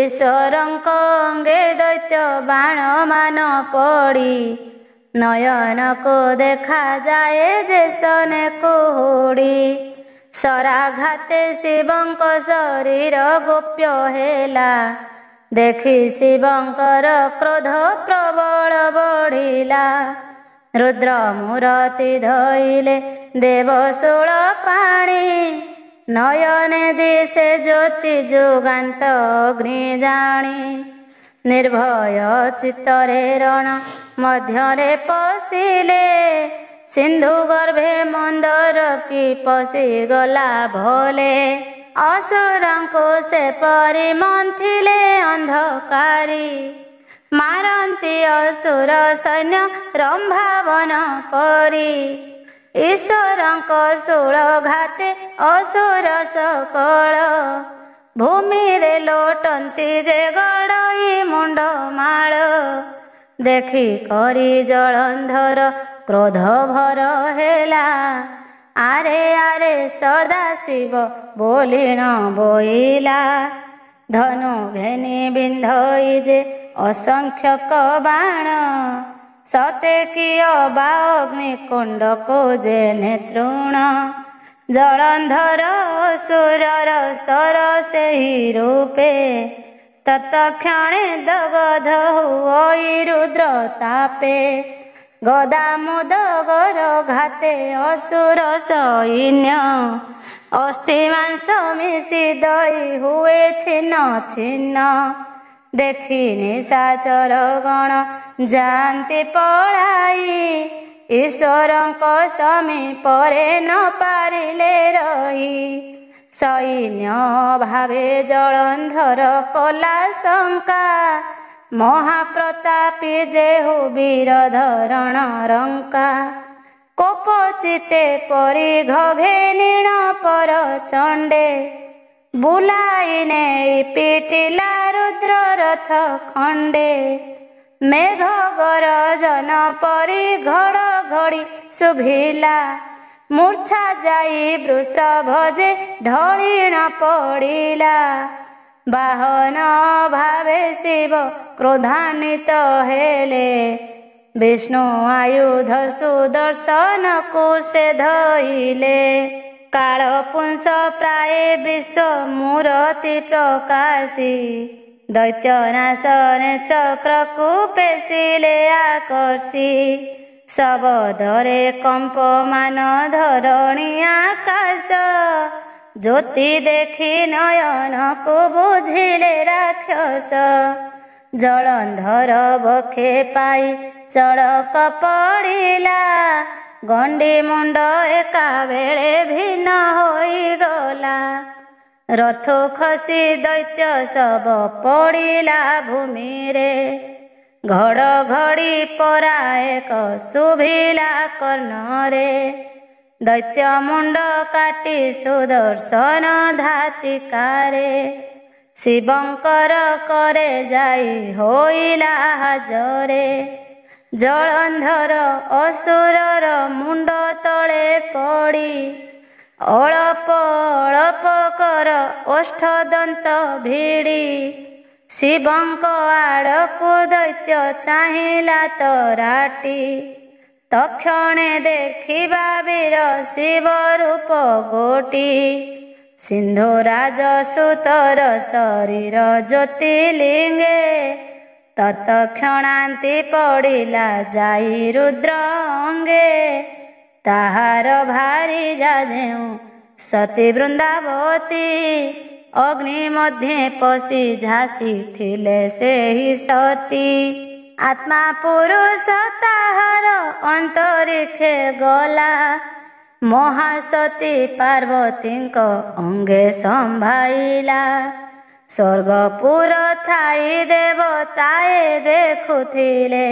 ଈଶ୍ୱରଙ୍କ ଅଙ୍ଗେ ଦୈତ୍ୟ ବାଣ ମାନ ପଡ଼ି ନୟନକୁ ଦେଖାଯାଏ ଯେ ସନେ କୁହୁଡ଼ି। ଶରାଘାତେ ଶିବଙ୍କ ଶରୀର ଗୋପ୍ୟ ହେଲା ଦେଖି ଶିବଙ୍କର କ୍ରୋଧ ପ୍ରବଳ ବଢ଼ିଲା। ରୁଦ୍ର ମୂରତି ଧଇଲେ ଦେବ ଷୋଳ ପାଣି ନୟନେ ଦିଶେ ଜ୍ୟୋତି ଯୁଗାନ୍ତ ଅଗ୍ନି ଜାଣି। ନିର୍ଭୟ ଚିତ୍ତରେ ରଣ ମଧ୍ୟରେ ପଶିଲେ ସିନ୍ଧୁ ଗର୍ଭେ ମନ୍ଦର କି ପଶିଗଲା ଭଲେ। ଅସୁରଙ୍କୁ ସେ ପରି ମନ୍ଥିଲେ ଅନ୍ଧକାରୀ ମାରନ୍ତି ଅସୁର ସୈନ୍ୟ ରମ୍ଭାବନ ପରି। ଈଶ୍ୱରଙ୍କ ଶୂଳ ଘାତେ ଅସୁର ସକଳ ଭୂମିରେ ଲୋଟନ୍ତି ଯେ ଗଡ଼ଇ ମୁଣ୍ଡ ମାଳ। ଦେଖି କରି ଜଳନ୍ଧର କ୍ରୋଧ ଭର ହେଲା ଆରେ ଆରେ ସଦାଶିବ ବୋଲିଣ ବୋଇଲା। ଧନୁ ଘେନି ବିନ୍ଧଇ ଯେ ଅସଂଖ୍ୟକ ବାଣ ସତେ କିୟ ବା ଅଗ୍ନି କୁଣ୍ଡକୁ ଯେନେ ତୃଣ। ଜଳନ୍ଧର ଅସୁରର ସର ସେହି ରୂପେ ତତ୍କ୍ଷଣେ ଦଗଧ ହୋଇ ରୁଦ୍ର ତାପେ। ଗଦା ମୁଦଗର ଘାତେ ଅସୁର ସୈନ୍ୟ ଅସ୍ଥି ମାଂସ ମିଶି ଦଳି ହୁଏ ଛିନ୍ନ ଛିନ୍ନ। ଦେଖି ନିଶାଚର ଗଣ ଯାଆନ୍ତି ପଳାଇ ଈଶ୍ୱରଙ୍କ ସମୀପରେ ନ ପାରିଲେ ରହି। ସୈନ୍ୟ ଭାବେ ଜଳନ୍ଧର କଲା ଶଙ୍କା ମହାପ୍ରତାପୀ ଯେହୁ ବୀର ଧରଣ ରଙ୍କା। କୋପ ଚିତେ ପରି ଘଘେନିଣ ପର ଚଣ୍ଡେ ବୁଲାଇ ନେଇ ପିଟିଲା ରୁଦ୍ର ରଥ ଖଣ୍ଡେ। ମେଘ ଗରଜନ ପରି ଘଡ଼ଘଡ଼ି ଶୁଭିଲା ମୂର୍ଚ୍ଛା ଯାଇ ବୃଷଭ ଯେ ଢଳିଣ ପଡ଼ିଲା। ବାହନ ଭାବେ ଶିବ କ୍ରୋଧାନ୍ୱିତ ହେଲେ ବିଷ୍ଣୁ ଆୟୁଧ ସୁଦର୍ଶନକୁ ସେ ଧଇଲେ। କାଳପୁଂସ ପ୍ରାୟ ବିଶ୍ୱ ମୂରତି ପ୍ରକାଶୀ ଦୈତ୍ୟନାଶନେ ଚକ୍ରକୁ ପେଶିଲେ ଆକର୍ଷି। ଶବଦରେ କମ୍ପମାନ ଧରଣୀ ଆକାଶ ଜ୍ୟୋତି ଦେଖି ନୟନକୁ ବୁଝିଲେ ରାକ୍ଷସ। ଜଳନ୍ଧର ବକ୍ଷେ ପାଇ ଚଡ଼କ ପଡ଼ିଲା ଗଣ୍ଡି ମୁଣ୍ଡ ଏକା ବେଳେ ଭିନ୍ନ ହୋଇଗଲା। ରଥୁ ଖସି ଦୈତ୍ୟ ଶବ ପଡ଼ିଲା ଭୂମିରେ ଘଡ଼ଘଡ଼ି ପରା ଏକ ଶୁଭିଲା କର୍ଣ୍ଣରେ। ଦୈତ୍ୟ ମୁଣ୍ଡ କାଟି ସୁଦର୍ଶନ ଧାତିକାରେ ଶିବଙ୍କର କରେ ଯାଇ ହୋଇଲା ହାଜରେ। ଜଳନ୍ଧର ଅସୁରର ମୁଣ୍ଡ ତଳେ ପଡ଼ି ଅଳପ ଅଳପ କର ଓଷ୍ଠ ଦନ୍ତ ଭିଡ଼ି ଶିବଙ୍କ ଆଡ଼କୁ ଦୈତ୍ୟ ଚାହିଁଲା ତରାଟି। ତକ୍ଷଣେ ଦେଖିବା ବୀର ଶିବ ରୂପ ଗୋଟି ସିନ୍ଧୁରାଜ ସୁତର ଶରୀର ଜ୍ୟୋତିର୍ଲିଙ୍ଗେ ତତ୍କ୍ଷଣାନ୍ତି ପଡ଼ିଲା ଯାଇ ରୁଦ୍ର ଅଙ୍ଗେ। ତାହାର ଭାରି ଯା ଯେଉଁ ସତୀ ବୃନ୍ଦାବତୀ ଅଗ୍ନି ମଧ୍ୟେ ପଶି ଝାସିଥିଲେ ସେହି ସତୀ। ଆତ୍ମା ପୁରୁଷ ତାହାର ଅନ୍ତରିକ୍ଷେ ଗଲା ମହାସତୀ ପାର୍ବତୀଙ୍କ ଅଙ୍ଗେ ସମ୍ଭାଇଲା। ସ୍ୱର୍ଗପୁର ଥାଇ ଦେବତାଏ ଦେଖୁଥିଲେ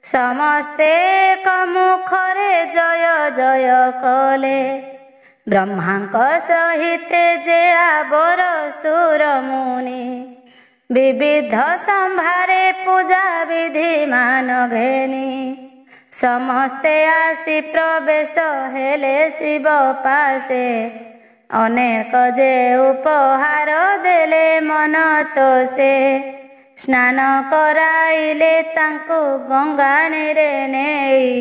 ସମସ୍ତେ ଏକ ମୁଖରେ ଜୟ ଜୟ କଲେ। ବ୍ରହ୍ମାଙ୍କ ସହିତେ ଯେ ଆବର ସୁର ମୁନି ବିବିଧ ସମ୍ଭାରେ ପୂଜା ବିଧି ମାନ ଘେନି ସମସ୍ତେ ଆସି ପ୍ରବେଶ ହେଲେ ଶିବ ପାଶେ। ଅନେକ ଯେ ଉପହାର ଦେଲେ ମନ ତୋଷେ ସ୍ନାନ କରାଇଲେ ତାଙ୍କୁ ଗଙ୍ଗା ନରେ ନେଇ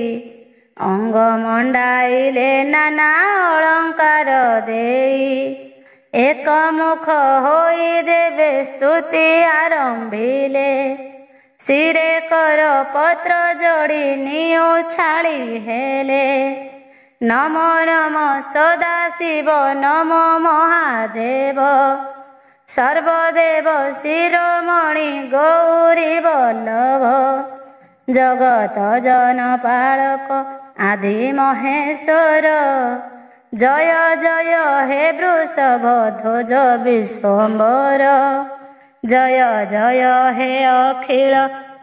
ଅଙ୍ଗ ମଣ୍ଡାଇଲେ ନାନା ଅଳଙ୍କାର ଦେଇ। ଏକ ମୁଖ ହୋଇ ଦେବେ ସ୍ତୁତି ଆରମ୍ଭିଲେ ଶିରେ କର ପତ୍ର ଯୋଡ଼ି ନିଉଛାଳି ହେଲେ। ନମୋ ନମ ସଦାଶିବ ନମୋ ମହାଦେବ ସର୍ବଦେବ ଶିରୋମଣି ଗୌରୀ ବଲ୍ଲଭ ଜଗତ ଜନ ପାଳକ ଆଦି ମହେଶ୍ୱର। ଜୟ ଜୟ ହେ ବୃଷଭ ଧ୍ୱଜ ବିଶ୍ୱମ୍ବର ଜୟ ଜୟ ହେ ଅଖିଳ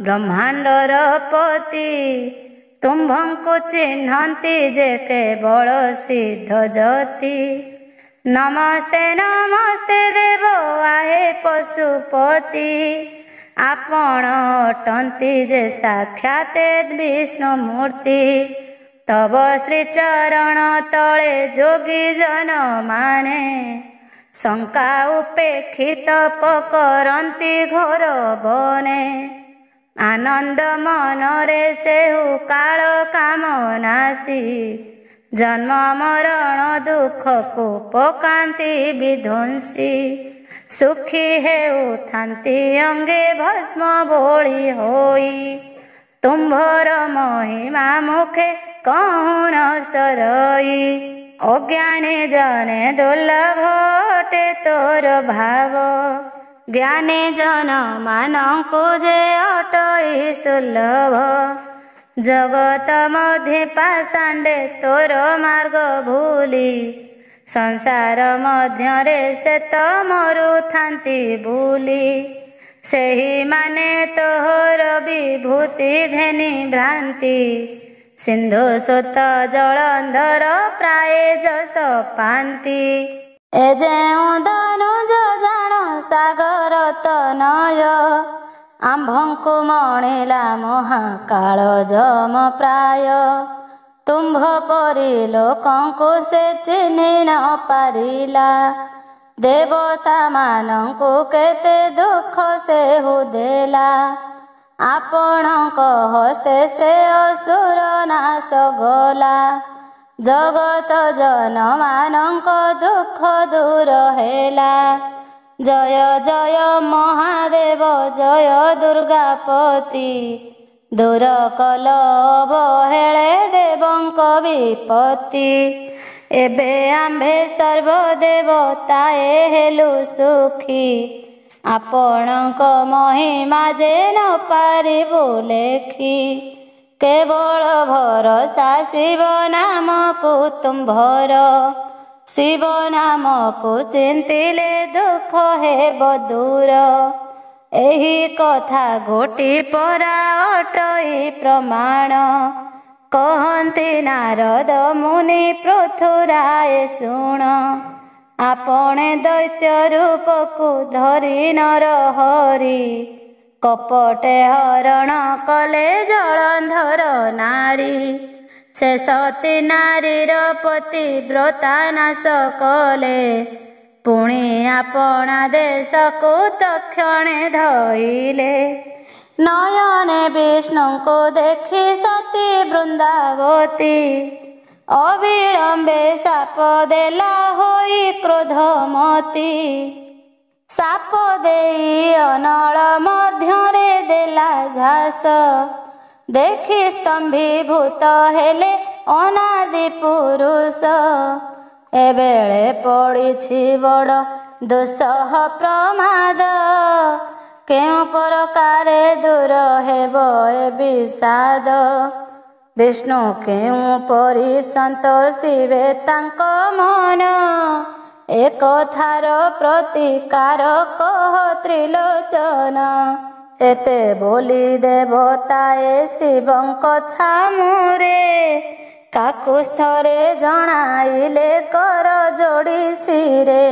ବ୍ରହ୍ମାଣ୍ଡର ପତି। ତୁମ୍ଭଙ୍କୁ ଚିହ୍ନନ୍ତି ଯେ କେବଳ ସିଦ୍ଧ ଜ୍ୟୋତି। ନମସ୍ତେ ନମସ୍ତେ ଦେବ ଆହେ ପଶୁପତି ଆପଣ ଅଟନ୍ତି ଯେ ସାକ୍ଷାତ ବିଷ୍ଣୁ ମୂର୍ତ୍ତି। ତବ ଶ୍ରୀଚରଣ ତଳେ ଯୋଗୀ ଜନ ମାନେ ଶଙ୍କା ଉପେକ୍ଷିତ ପକରନ୍ତି ଘୋର ବନେ। ଆନନ୍ଦ ମନରେ ସେହୁ କାଳ କାମନାସି ଜନ୍ମ ମରଣ ଦୁଃଖକୁ ପକାନ୍ତି ବିଧ୍ୱଂସୀ। ସୁଖୀ ହେଉଥାନ୍ତି ଅଙ୍ଗେ ଭସ୍ମ ବୋଳି ହୋଇ ତୁମ୍ଭର ମହିମା ମୁଖେ କହୁଁ ନ ସରଇ। ଅଜ୍ଞାନୀ ଜନେ ଦୁର୍ଲଭ ଅଟେ ତୋର ଭାବ ଜ୍ଞାନୀ ଜନ ମାନଙ୍କୁ ଯେ ଅଟଇ ସୁଲଭ। ଜଗତ ମଧ୍ୟେ ପାଷାଣ୍ଡେ ତୋର ମାର୍ଗ ଭୁଲି ସଂସାର ମଧ୍ୟରେ ସେ ତ ମରୁଥାନ୍ତି ବୁଲି। ସେହିମାନେ ତୋହର ବିଭୂତି ଘେନି ଭ୍ରାନ୍ତି ସିନ୍ଧୁ ସୁତ ଜଳନ୍ଧର ପ୍ରାୟ ଯଶ ପାନ୍ତି। ଏ ଯେଉଁ ଧନୁଜ ଜାଣ ସାଗର ତନୟ ଆମ୍ଭଙ୍କୁ ମଣିଲା ମହାକାଳ ଯମ ପ୍ରାୟ। ତୁମ୍ଭ ପରି ଲୋକଙ୍କୁ ସେ ଚିହ୍ନି ନ ପାରିଲା ଦେବତା ମାନଙ୍କୁ କେତେ ଦୁଃଖ ସେହୁ ଦେଲା। ଆପଣଙ୍କ ହସ୍ତେ ସେ ଅସୁର ନାଶ ଗଲା ଜଗତ ଜନ ମାନଙ୍କ ଦୁଃଖ ଦୂର ହେଲା। ଜୟ ଜୟ ମହାଦେବ ଜୟ ଦୁର୍ଗାପତି ଦୂର କଲ ଅବହେଳେ ଦେବଙ୍କ ବିପତ୍ତି। ଏବେ ଆମ୍ଭେ ସର୍ବଦେବତାଏ ହେଲୁ ସୁଖୀ ଆପଣଙ୍କ ମହିମା ଯେ ନ ପାରିବୁ ଲେଖି। କେବଳ ଭରସା ଶିବ ନାମକୁ ତୁମ୍ଭର ଶିବ ନାମକୁ ଚିନ୍ତିଲେ ଦୁଃଖ ହେବ ଦୂର। ଏହି କଥା ଗୋଟି ପରା ଅଟଇ ପ୍ରମାଣ କହନ୍ତି ନାରଦ ମୁନି ପୃଥୁରାଏ ଶୁଣ। ଆପଣେ ଦୈତ୍ୟ ରୂପକୁ ଧରି ନର ହରି କପଟେ ହରଣ କଲେ ଜଳନ୍ଧର ନାରୀ। ସେ ସତୀ ନାରୀର ପତିବ୍ରତା ନାଶ କଲେ। ପୁଣି ଆପଣା ଦେଶକୁ ତକ୍ଷଣେ ଧଇଲେ। ନୟନେ ବିଷ୍ଣୁଙ୍କୁ ଦେଖି ସତୀ ବୃନ୍ଦାବତୀ ଅବିଳମ୍ବେ ଶାପ ଦେଲା ହୋଇ କ୍ରୋଧମତୀ। ଶାପ ଦେଇ ଅନଳ ମଧ୍ୟରେ ଦେଲା ଝାସ। ଦେଖି ସ୍ତମ୍ଭୀଭୂତ ହେଲେ ଅନାଦି ପୁରୁଷ। ଏବେଳେ ପଡ଼ିଛି ବଡ଼ ଦୁଃସହ ପ୍ରମାଦ। କେଉଁ ପ୍ରକାରେ ଦୂର ହେବ ଏ ବିଷାଦ। ବିଷ୍ଣୁ କେଉଁ ପରି ସନ୍ତୋଷିବେ ତାଙ୍କ ମନ। ଏ କଥାର ପ୍ରତିକାର କହ ତ୍ରିଲୋଚନ। ଏତେ ବୋଲି ଦେବତାଏ ଶିବଙ୍କ ଛାମୁରେ କାକୁସ୍ଥରେ ଜଣାଇଲେ କର ଯୋଡ଼ି ଶିରେ।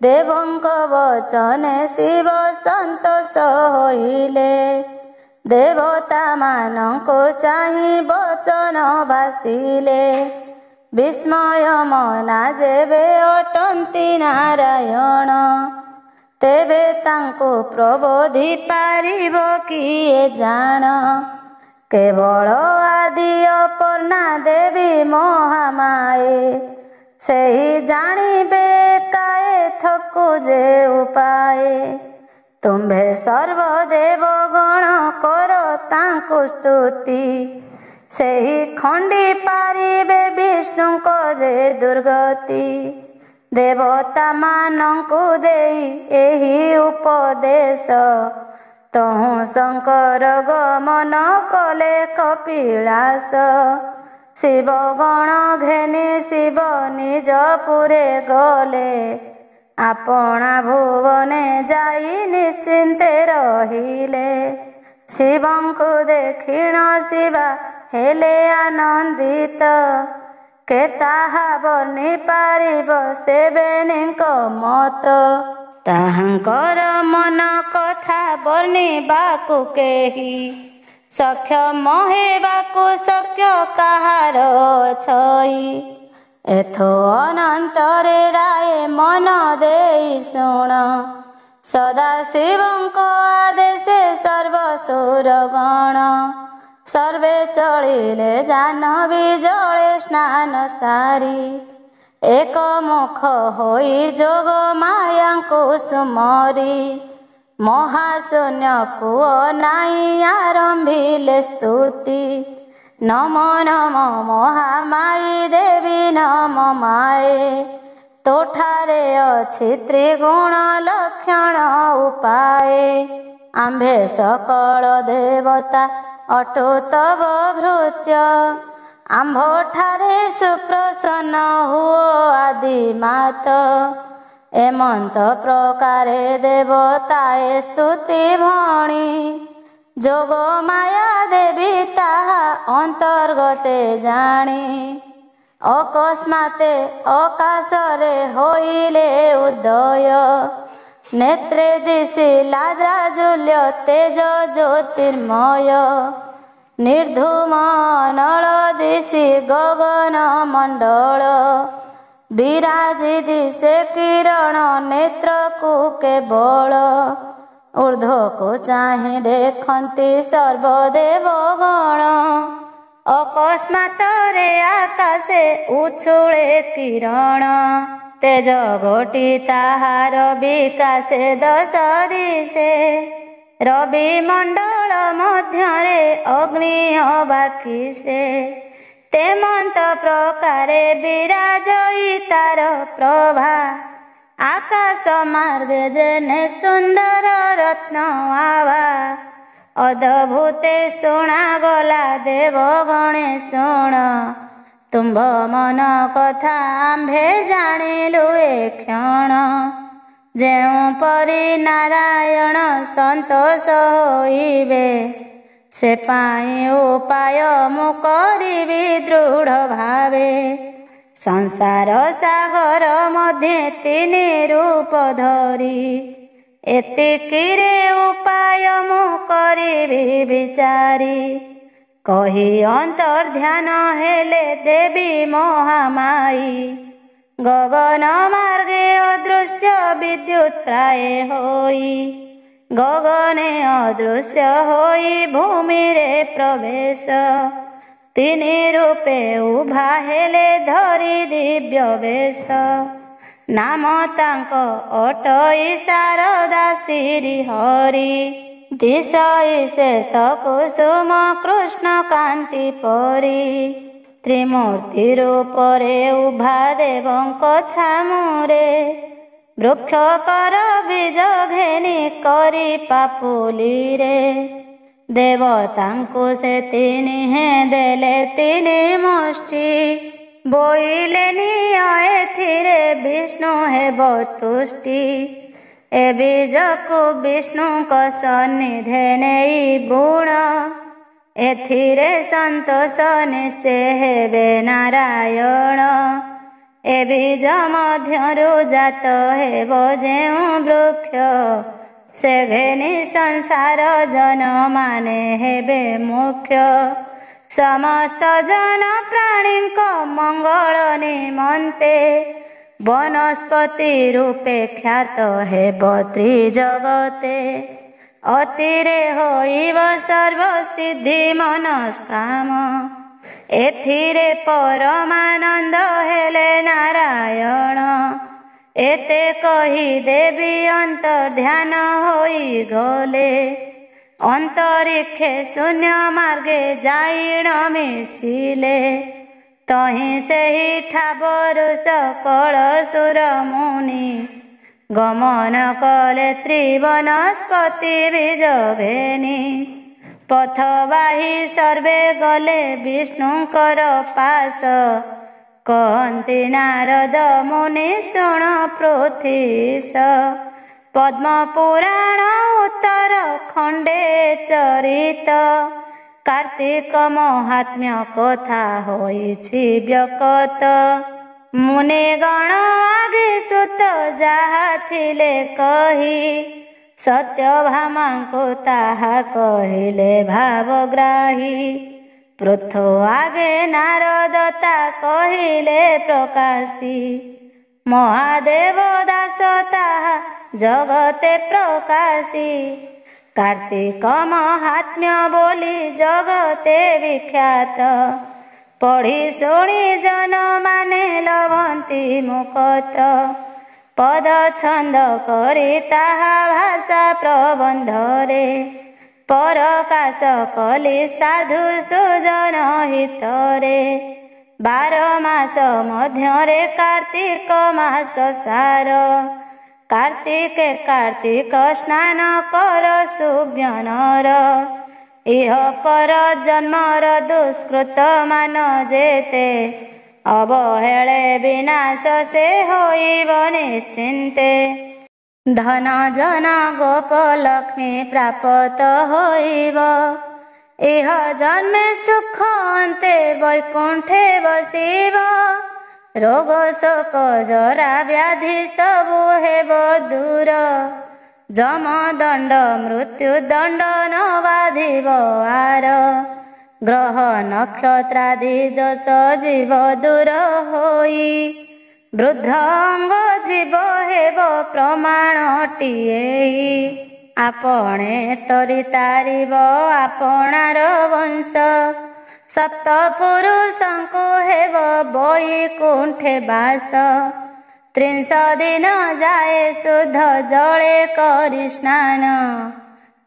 ଦେବଙ୍କ ବଚନେ ଶିବ ସନ୍ତୋଷ ହୋଇଲେ। ଦେବତା ମାନଙ୍କୁ ଚାହିଁ ବଚନ ଭାସିଲେ। ବିସ୍ମୟ ମନା ଯେବେ ଅଟନ୍ତି ନାରାୟଣ। ତେବେ ତାଙ୍କୁ ପ୍ରବୋଧି ପାରିବ କିଏ ଜାଣ। କେବଳ ଆଦି ଅପର୍ଣ୍ଣା ଦେବୀ ମହାମାଏ। ସେହି ଜାଣିବେ କାଏ ଥକୁ ଯେ ଉପାଏ। ତୁମ୍ଭେ ସର୍ବଦେବ ଗଣ କର ତାଙ୍କୁ ସ୍ତୁତି। ସେହି ଖଣ୍ଡି ପାରିବେ ବିଷ୍ଣୁଙ୍କ ଯେ ଦୁର୍ଗତି। ଦେବତା ମାନଙ୍କୁ ଦେଇ ଏହି ଉପଦେଶ। ତହୁଁ ଶଙ୍କର ଗମନ କଲେ କପିଳାସ। ଶିବ ଗଣ ଘେନି ଶିବ ନିଜପୁରେ ଗଲେ। ଆପଣା ଭୁବନେ ଯାଇ ନିଶ୍ଚିନ୍ତେ ରହିଲେ। ଶିବଙ୍କୁ ଦେଖିଣ ଶିବା ହେଲେ ଆନନ୍ଦିତ। କେ ତାହା ବର୍ଣ୍ଣି ପାରିବ ସେ ବେଣୀଙ୍କ ମତ। ତାହାଙ୍କର ମନ କଥା ବର୍ଣ୍ଣିବାକୁ କେହି ସକ୍ଷମ ହେବାକୁ ଶକ୍ୟ କାହାର ଛଇ। ଏଥୋ ଅନନ୍ତରେ ରାଏ ମନ ଦେଇ ଶୁଣ। ସଦା ଶିବଙ୍କ ଆଦେଶେ ସର୍ବସୁର ଗଣ। ସର୍ବେ ଚଳିଲେ ଜାହ୍ନବୀ ଜଳେ ସ୍ନାନ ସାରି। ଏକ ମୁଖ ହୋଇ ଯୋଗ ମାୟାଙ୍କୁ ସୁମରି। ମହାଶୂନ୍ୟକୁ ଅନାଇ ଆରମ୍ଭିଲେ ସ୍ତୁତି। ନମ ନମ ମହାମାଇ ଦେବୀ ନମ ମାଏ। ତୋଠାରେ ଅଛି ତ୍ରିଗୁଣ ଲକ୍ଷଣ ଉପାଏ। ଆମ୍ଭେ ସକଳ ଦେବତା ଅଟୁ ତବ ଭୃତ୍ୟ। ଆମ୍ଭଠାରେ ସୁପ୍ରସନ୍ନ ହୁଅ ଆଦିମାତ। ଏମନ୍ତ ପ୍ରକାରେ ଦେବତାଏ ସ୍ତୁତି ଭଣି। ଯୋଗ ମାୟା ଦେବୀ ତାହା ଅନ୍ତର୍ଗତେ ଜାଣି। ଅକସ୍ମାତେ ଆକାଶରେ ହୋଇଲେ ଉଦୟ। ନେତ୍ରେ ଦିଶିଲା ଜାଜୁଲ୍ୟ ତେଜ ଜ୍ୟୋତିର୍ମୟ। ନିର୍ଧୂମ ନଳ ଦିଶି ଗଗନ ମଣ୍ଡଳ। ବିରାଜି ଦିଶେ କିରଣ ନେତ୍ରକୁ କେବଳ। ଊର୍ଦ୍ଧ୍ୱକୁ ଚାହିଁ ଦେଖନ୍ତି ସର୍ବଦେବ ଗଣ। ଅକସ୍ମାତରେ ଆକାଶେ ଉଛୁଳେ କିରଣ। ତେଜ ଘୋଟି ତାହାର ବିକାଶେ ଦଶ ଦିଶେ। ରବି ମଣ୍ଡଳ ମଧ୍ୟରେ ଅଗ୍ନି ଅବାକିସେ। ତେମନ୍ତ ପ୍ରକାରେ ବିରାଜଇ ତାର ପ୍ରଭା। ଆକାଶ ମାର୍ଗେ ଯେନେ ସୁନ୍ଦର ରତ୍ନ ଆଭା। ଅଦ୍ଭୁତେ ଶୁଣାଗଲା ଦେବଗଣେ ଶୁଣ। ତୁମ୍ଭ ମନ କଥା ଆମ୍ଭେ ଜାଣିଲୁ ଏ କ୍ଷଣ। ଯେଉଁ ପରି ନାରାୟଣ ସନ୍ତୋଷ ହୋଇବେ। ସେ ପାଇଁ ଉପାୟ ମୁଁ କରିବି ଦୃଢ଼ ଭାବେ। ସଂସାର ସାଗର ମଧ୍ୟେ ତିନି ରୂପ ଧରି। ଏତିକିରେ ଉପାୟ ମୁଁ କରିବି ବିଚାରି। कही अंतर्ध्यान हेले देवी महामाई गगन मार्गे अदृश्य विद्युत प्राय होई गगने अदृश्य होई भूमि रे प्रवेश तिनि रूपे उभा हेले धरी दिव्य वेश नाम तांक अटई शारदा श्री हरि दिशई श्वेत कुसुम कृष्ण कांति परी त्रिमूर्ति रूपरे उभा देवंक छामुरे वृक्ष कर बीज घेनी करी पापुली रे देवतांकु से तिनि हे देले तिनि मुष्टि बोइले निय एथिरे विष्णु हेब तुष्टि ए बीजकु विष्णुक सन्निधे नेई बुण एथिरे संतोष निश्चय हेबे नारायण ए बीज मध्यरु जात हेब जेउ वृक्ष से घेनी संसार जन माने हेबे मुख्य समस्त जन प्राणी मंगल निमंते वनस्पति रूपे ख्यात हेब त्रिजगते अतिरे होइब सर्व सिद्धि मनस्काम एथिरे परमानंद हेले नारायण एते कही देवी अंतर्ध्यान होई गले अंतरिक्षे शून्य मार्गे जाइण मिशिले तहीं सेहि ठाबरु सकल सुर मुनि गमन कले त्रिवनस्पति बीज घेनी पथबाही सर्वे गले विष्णुकर पास कहन्ति नारद मुनि शुण पृथ्वीश पद्म पुराण उत्तर खंडे चरित कार्तिक महात्म्य कथा होइछि व्यकत मुनि गण आगे सुत जाहा थिले कही सत्यभामांकु ताहा कहिले भावग्राही पृथु आगे नारदता कहिले प्रकाशी महादेव दास ताहा जगते प्रकाशी कार्तिक महात्म्य बोली जगते विख्यात पढ़ी शुणी जन माने लभंती मुकत पद छंद करी ताहा भाषा प्रबंधरे परकाश कली साधु सुजन हितरे 12 मास मध्यरे कार्तिक मास सार कार्तिके कार्तिक स्नान कर सुज्ञानर इह पर जन्मर दुष्कृत मान जेते अवहेले विनाश से होइब निश्चिन्ते धन जन गोप लक्ष्मी प्राप्त होइब इह जन्मे सुख अन्ते वैकुंठे बसिब रोग शोक जरा व्याधि सबु हेब दूर जम दंड मृत्यु दंड न बाधिब आर ग्रह नक्षत्रादि दोष जीव दूर होई वृद्ध अंग जीव हेब प्रमाणटिए आपणे तरी तारिब आपणार वंश सप्त पुरुषंकु हेब वैकुंठे बास 30 दिन जाए शुद्ध जले करि स्नान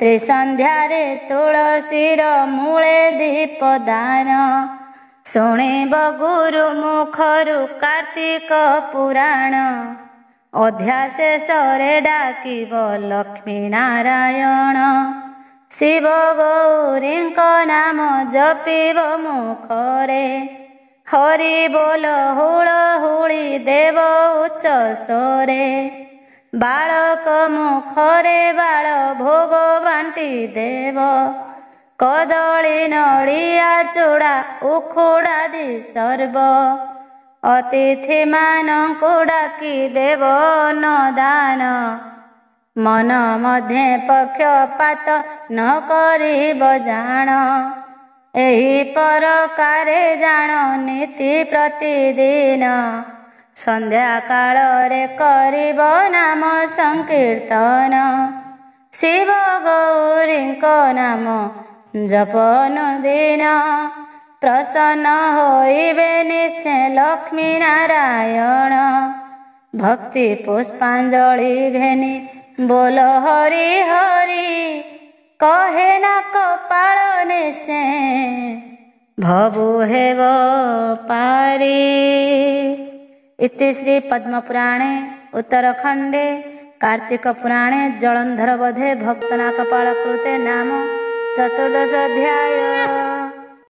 त्रिसंध्यारे तुलसीर मूले दीपदान शुणिब गुरु मुखरु कार्तिक पुराण अध्याशेषरे डाकिब लक्ष्मी नारायण शिव गौरींक नाम जपिब मुखरे हरि बोल हुळ हुळी देव उच्च स्वरे बालक मुखरे बाल भोग बांटी देव कदली नड़िया चूड़ा उखुड़ादि सर्व अतिथि मानंकु डाकी देव न दान मन मध्ये पक्षपात न करिब जान एही परकारे जाण नीति प्रतिदिन संध्या काଳରେ करिब नाम संकीर्तन शिव गौरीଙ୍କ नाम जपनु दिन प्रसन्न होइबे निश्चय लक्ष्मी नारायण भक्ति पुष्पांजलि घेनी बोल हरि हरि कहे न कपाळ निश्चय भवु हेव पारी। इति श्री पद्मपुराणे उत्तरखंडे कार्तिक पुराणे जलंधर वधे भक्तना कपाळ कृते नाम 14 अध्याय।